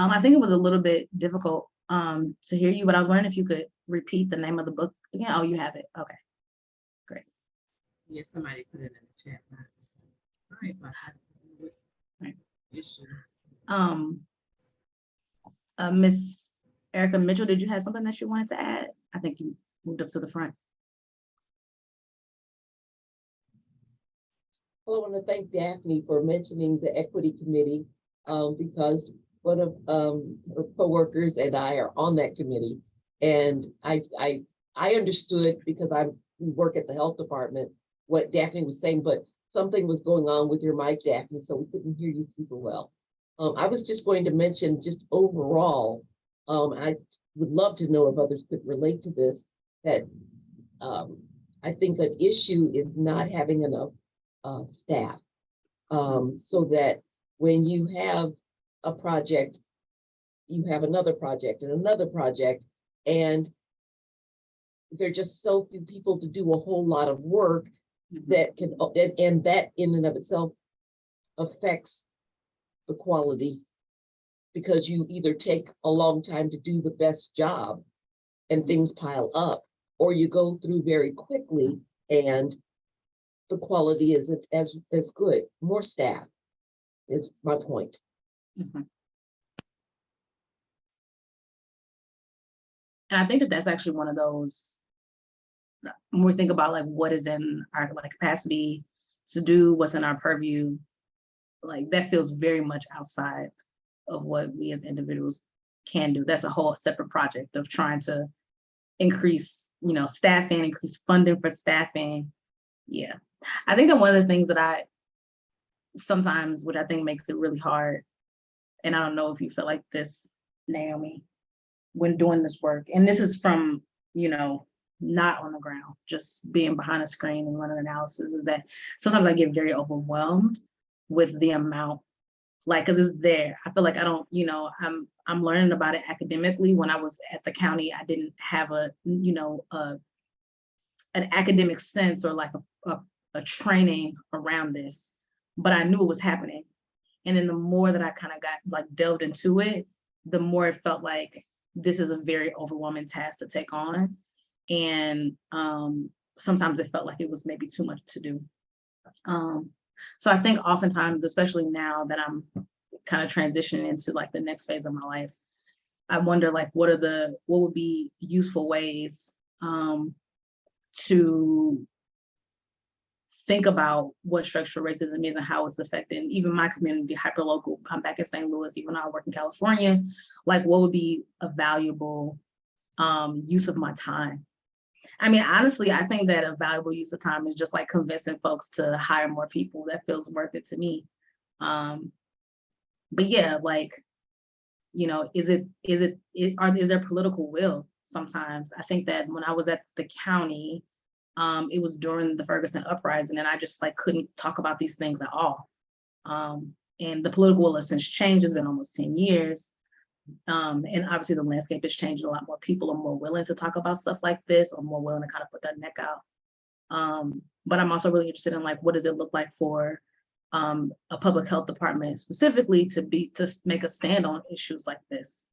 I think it was a little bit difficult to hear you, but I was wondering if you could repeat the name of the book again. Oh, you have it. Okay, great. Yeah, somebody put it in the chat box. All right, but Right. issue. Miss Erica Mitchell, did you have something that you wanted to add? I think you moved up to the front. Well, I want to thank Daphne for mentioning the Equity Committee because one of her coworkers and I are on that committee, and I understood because I work at the health department what Daphne was saying, but something was going on with your mic, Daphne, so we couldn't hear you super well. I was just going to mention just overall, I would love to know if others could relate to this, that I think an issue is not having enough staff, so that when you have a project, you have another project and another project, and there are just so few people to do a whole lot of work that can, and that in and of itself affects the quality, because you either take a long time to do the best job and things pile up, or you go through very quickly and the quality isn't as good. More staff is my point. Mm-hmm. And I think that that's actually one of those, when we think about like what is in our like capacity to do, what's in our purview, like that feels very much outside of what we as individuals can do. That's a whole separate project of trying to increase, staffing, increase funding for staffing. Yeah. I think that one of the things that I sometimes, which I think makes it really hard, and I don't know if you feel like this, Naomi, when doing this work, and this is from, not on the ground, just being behind a screen and running analysis, is that sometimes I get very overwhelmed with the amount, like, because it's there. I feel like I don't, I'm learning about it academically. When I was at the county, I didn't have an academic sense or like a training around this, but I knew it was happening. And then the more that I kind of got like delved into it, the more it felt like this is a very overwhelming task to take on. And sometimes it felt like it was maybe too much to do. So I think oftentimes, especially now that I'm kind of transitioning into like the next phase of my life, I wonder like what would be useful ways to think about what structural racism is and how it's affecting even my community, hyperlocal. I'm back in St. Louis, even though I work in California. Like, what would be a valuable use of my time? I mean, honestly, I think that a valuable use of time is just like convincing folks to hire more people. That feels worth it to me. But yeah, like, is there political will sometimes? I think that when I was at the county, it was during the Ferguson uprising, and I just like couldn't talk about these things at all. And the political will has since changed. It's been almost 10 years. And obviously the landscape has changed. A lot more people are more willing to talk about stuff like this, or more willing to kind of put their neck out. But I'm also really interested in like, what does it look like for a public health department specifically to make a stand on issues like this,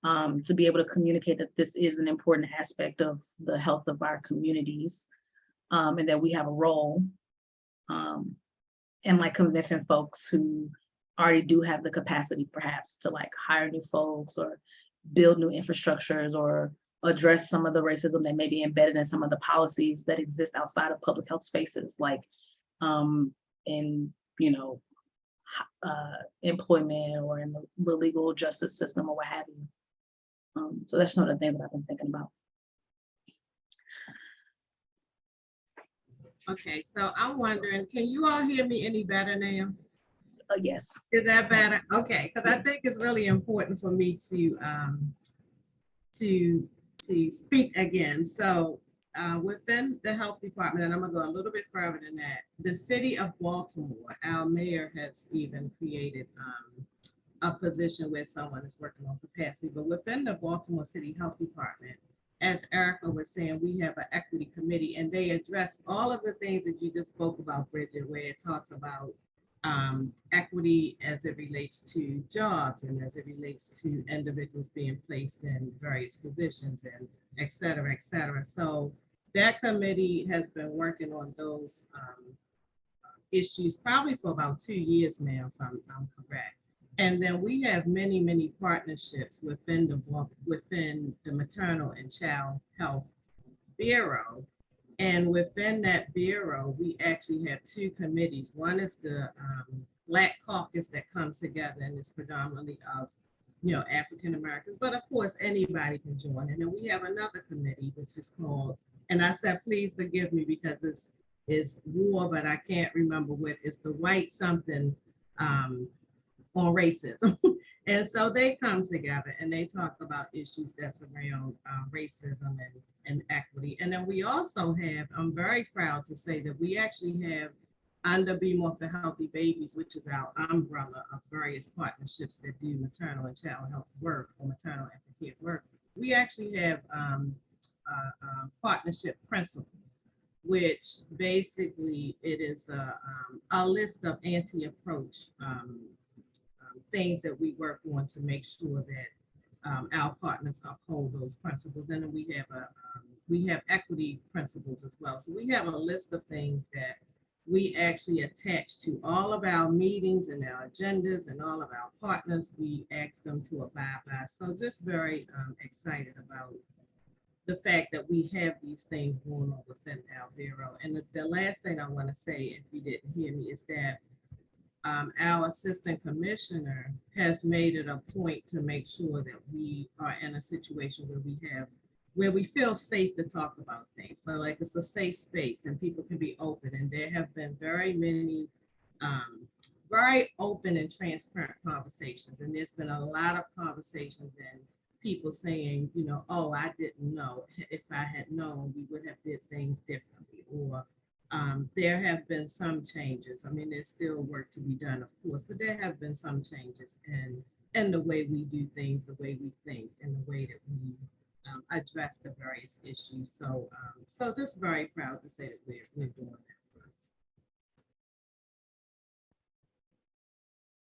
to be able to communicate that this is an important aspect of the health of our communities, and that we have a role, and like convincing folks who already do have the capacity perhaps to like hire new folks or build new infrastructures or address some of the racism that may be embedded in some of the policies that exist outside of public health spaces, like in employment or in the legal justice system or what have you. So that's some of the things that I've been thinking about. Okay, so I'm wondering, can you all hear me any better now? Yes. Is that better? Okay, because I think it's really important for me to speak again. So within the health department, and I'm gonna go a little bit further than that, the city of Baltimore, our mayor has even created a position where someone is working on capacity, but within the Baltimore City Health Department, as Erica was saying, we have an equity committee and they address all of the things that you just spoke about, Bridget, where it talks about equity as it relates to jobs and as it relates to individuals being placed in various positions and et cetera, et cetera. So that committee has been working on those issues probably for about 2 years now, if I'm correct. And then we have many, many partnerships within the maternal and child health bureau. And within that bureau, we actually have 2 committees. One is the Black Caucus that comes together and is predominantly of, African Americans, but of course anybody can join. And then we have another committee which is called, and I said, please forgive me because it's war, but I can't remember what it's the white something on racism. And so they come together and they talk about issues that's around racism and equity. And then we also have, I'm very proud to say that we actually have under Be More for Healthy Babies, which is our umbrella of various partnerships that do maternal and child health work or maternal and kid work. We actually have a partnership principle, which basically it is a list of anti-approach things that we work on to make sure that our partners uphold those principles. And then we have equity principles as well. So we have a list of things that we actually attach to all of our meetings and our agendas and all of our partners. We ask them to abide by. So just very excited about the fact that we have these things going on within our bureau. And the last thing I want to say, if you didn't hear me, is that our assistant commissioner has made it a point to make sure that we are in a situation where we feel safe to talk about things. So like it's a safe space and people can be open. And there have been very many very open and transparent conversations. And there's been a lot of conversations and people saying, oh, I didn't know. If I had known, we would have did things differently. Or there have been some changes. I mean, there's still work to be done, of course, but there have been some changes in the way we do things, the way we think, and the way that we address the various issues. So, so just very proud to say that we're doing that.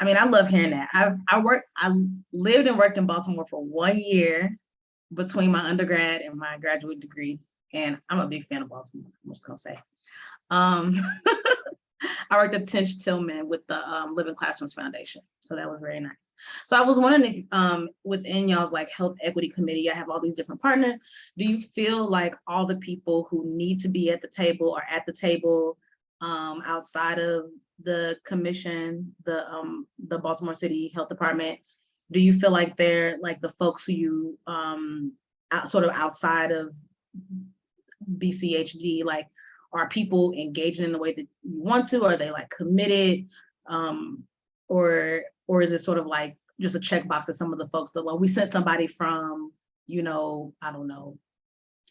I mean, I love hearing that. I lived and worked in Baltimore for 1 year between my undergrad and my graduate degree, and I'm a big fan of Baltimore. I'm just gonna say. I worked at Tench Tillman with the Living Classrooms Foundation, so that was very nice. So I was wondering if within y'all's like health equity committee, I have all these different partners. Do you feel like all the people who need to be at the table are at the table outside of the commission, the Baltimore City Health Department? Do you feel like they're like the folks who you sort of outside of BCHD, like are people engaging in the way that you want to? Are they like committed? Or is it sort of like just a checkbox that some of the folks that, well, we sent somebody from, I don't know,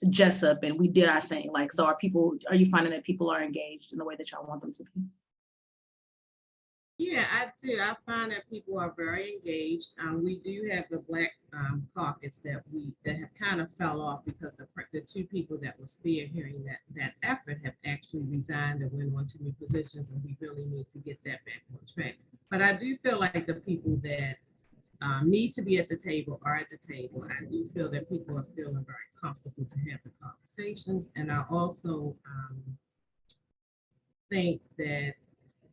Jessup and we did our thing. Like, so are you finding that people are engaged in the way that y'all want them to be? Yeah, I do. I find that people are very engaged. We do have the Black Caucus that have kind of fell off because the 2 people that were spearheading that effort have actually resigned and went on to new positions, and we really need to get that back on track. But I do feel like the people that need to be at the table are at the table. I do feel that people are feeling very comfortable to have the conversations, and I also think that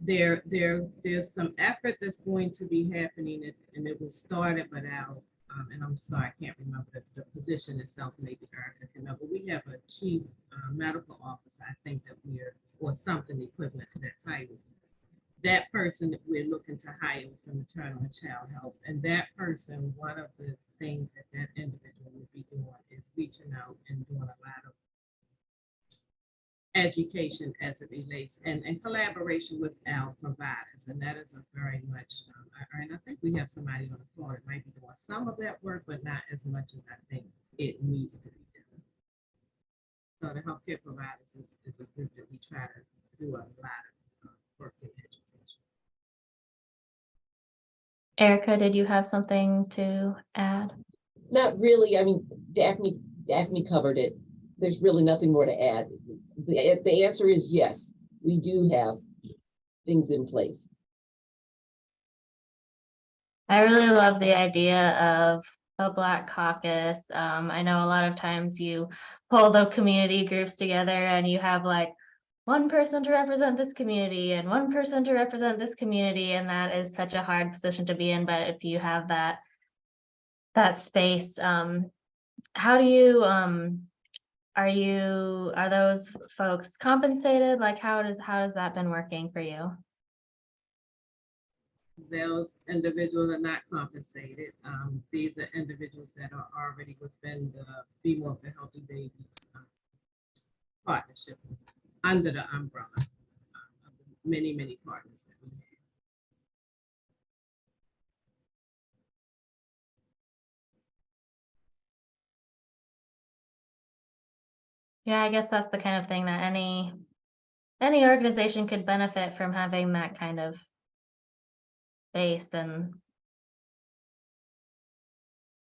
there's some effort that's going to be happening, and it was started, but out, and I'm sorry, I can't remember the position itself, maybe Erica can know, but we have a chief medical officer, I think that or something equivalent to that title, that person that we're looking to hire for maternal and child health. And that person, one of the things that that individual would be doing is reaching out and doing a lot of education as it relates and collaboration with our providers. And that is a very much, and I think we have somebody on the floor that might be doing some of that work, but not as much as I think it needs to be done. So the healthcare providers is a group that we try to do a lot of work in education. Erica, did you have something to add? Not really. I mean, Daphne covered it. There's really nothing more to add. The answer is yes, we do have things in place. I really love the idea of a Black caucus. I know a lot of times you pull the community groups together and you have like one person to represent this community and one person to represent this community, and that is such a hard position to be in. But if you have that space, how do you are those folks compensated? Like how has that been working for you? Those individuals are not compensated. These are individuals that are already within the Female for Healthy Babies partnership under the umbrella of many, many partners that we have. Yeah, I guess that's the kind of thing that any organization could benefit from, having that kind of base. And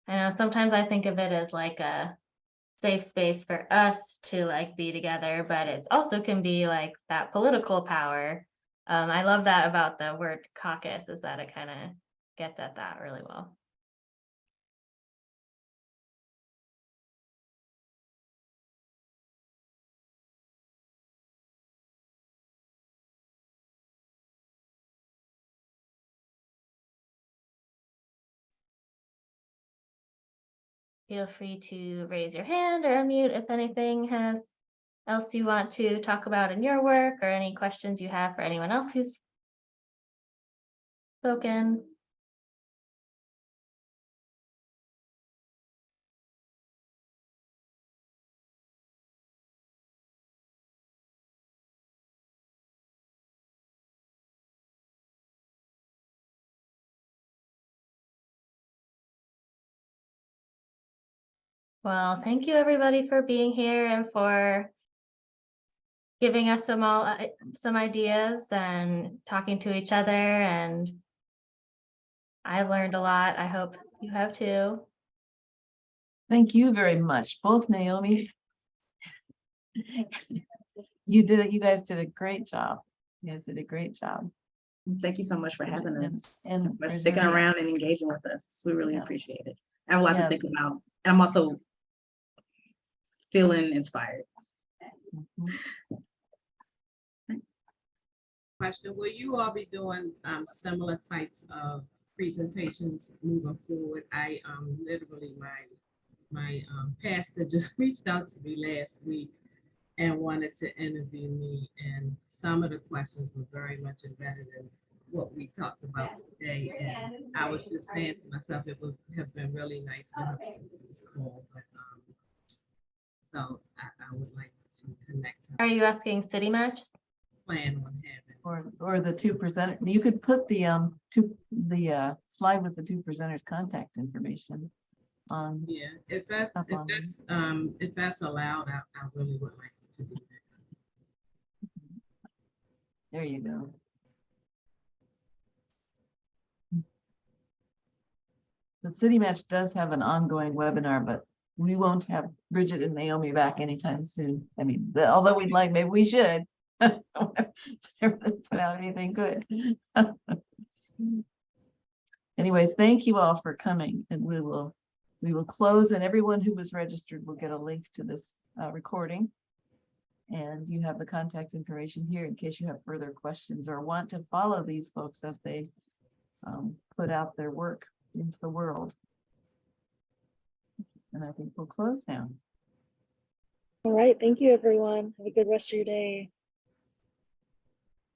I know sometimes I think of it as like a safe space for us to like be together, but it's also can be like that political power. I love that about the word caucus, is that it kind of gets at that really well. Feel free to raise your hand or unmute if anything else you want to talk about in your work, or any questions you have for anyone else who's spoken. Well, thank you everybody for being here and for giving us some ideas and talking to each other. And I learned a lot. I hope you have too. Thank you very much, both Naomi. You did it. You guys did a great job. You guys did a great job. Thank you so much for having us, And for sticking around and engaging with us. We really Yeah. appreciate it. I have a lot Yeah. to think about, and I'm also feeling inspired. Mhm. Question, will you all be doing similar types of presentations moving forward? I literally my pastor just reached out to me last week and wanted to interview me, and some of the questions were very much embedded in what we talked about today. And I was just saying to myself, it would have been really nice for her to do this call, but so I would like to connect. Are you asking City Match? Plan on having. Or the two presenters. You could put the slide with the two presenters' contact information on. Yeah, if that's allowed, I really would like to do that. There you go. But City Match does have an ongoing webinar, but we won't have Brigette and Naomi back anytime soon. I mean, although we'd like, maybe we should. Never put out anything good. Anyway, thank you all for coming, and we will close, and everyone who was registered will get a link to this recording. And you have the contact information here in case you have further questions or want to follow these folks as they put out their work into the world. And I think we'll close now. All right, thank you, everyone. Have a good rest of your day.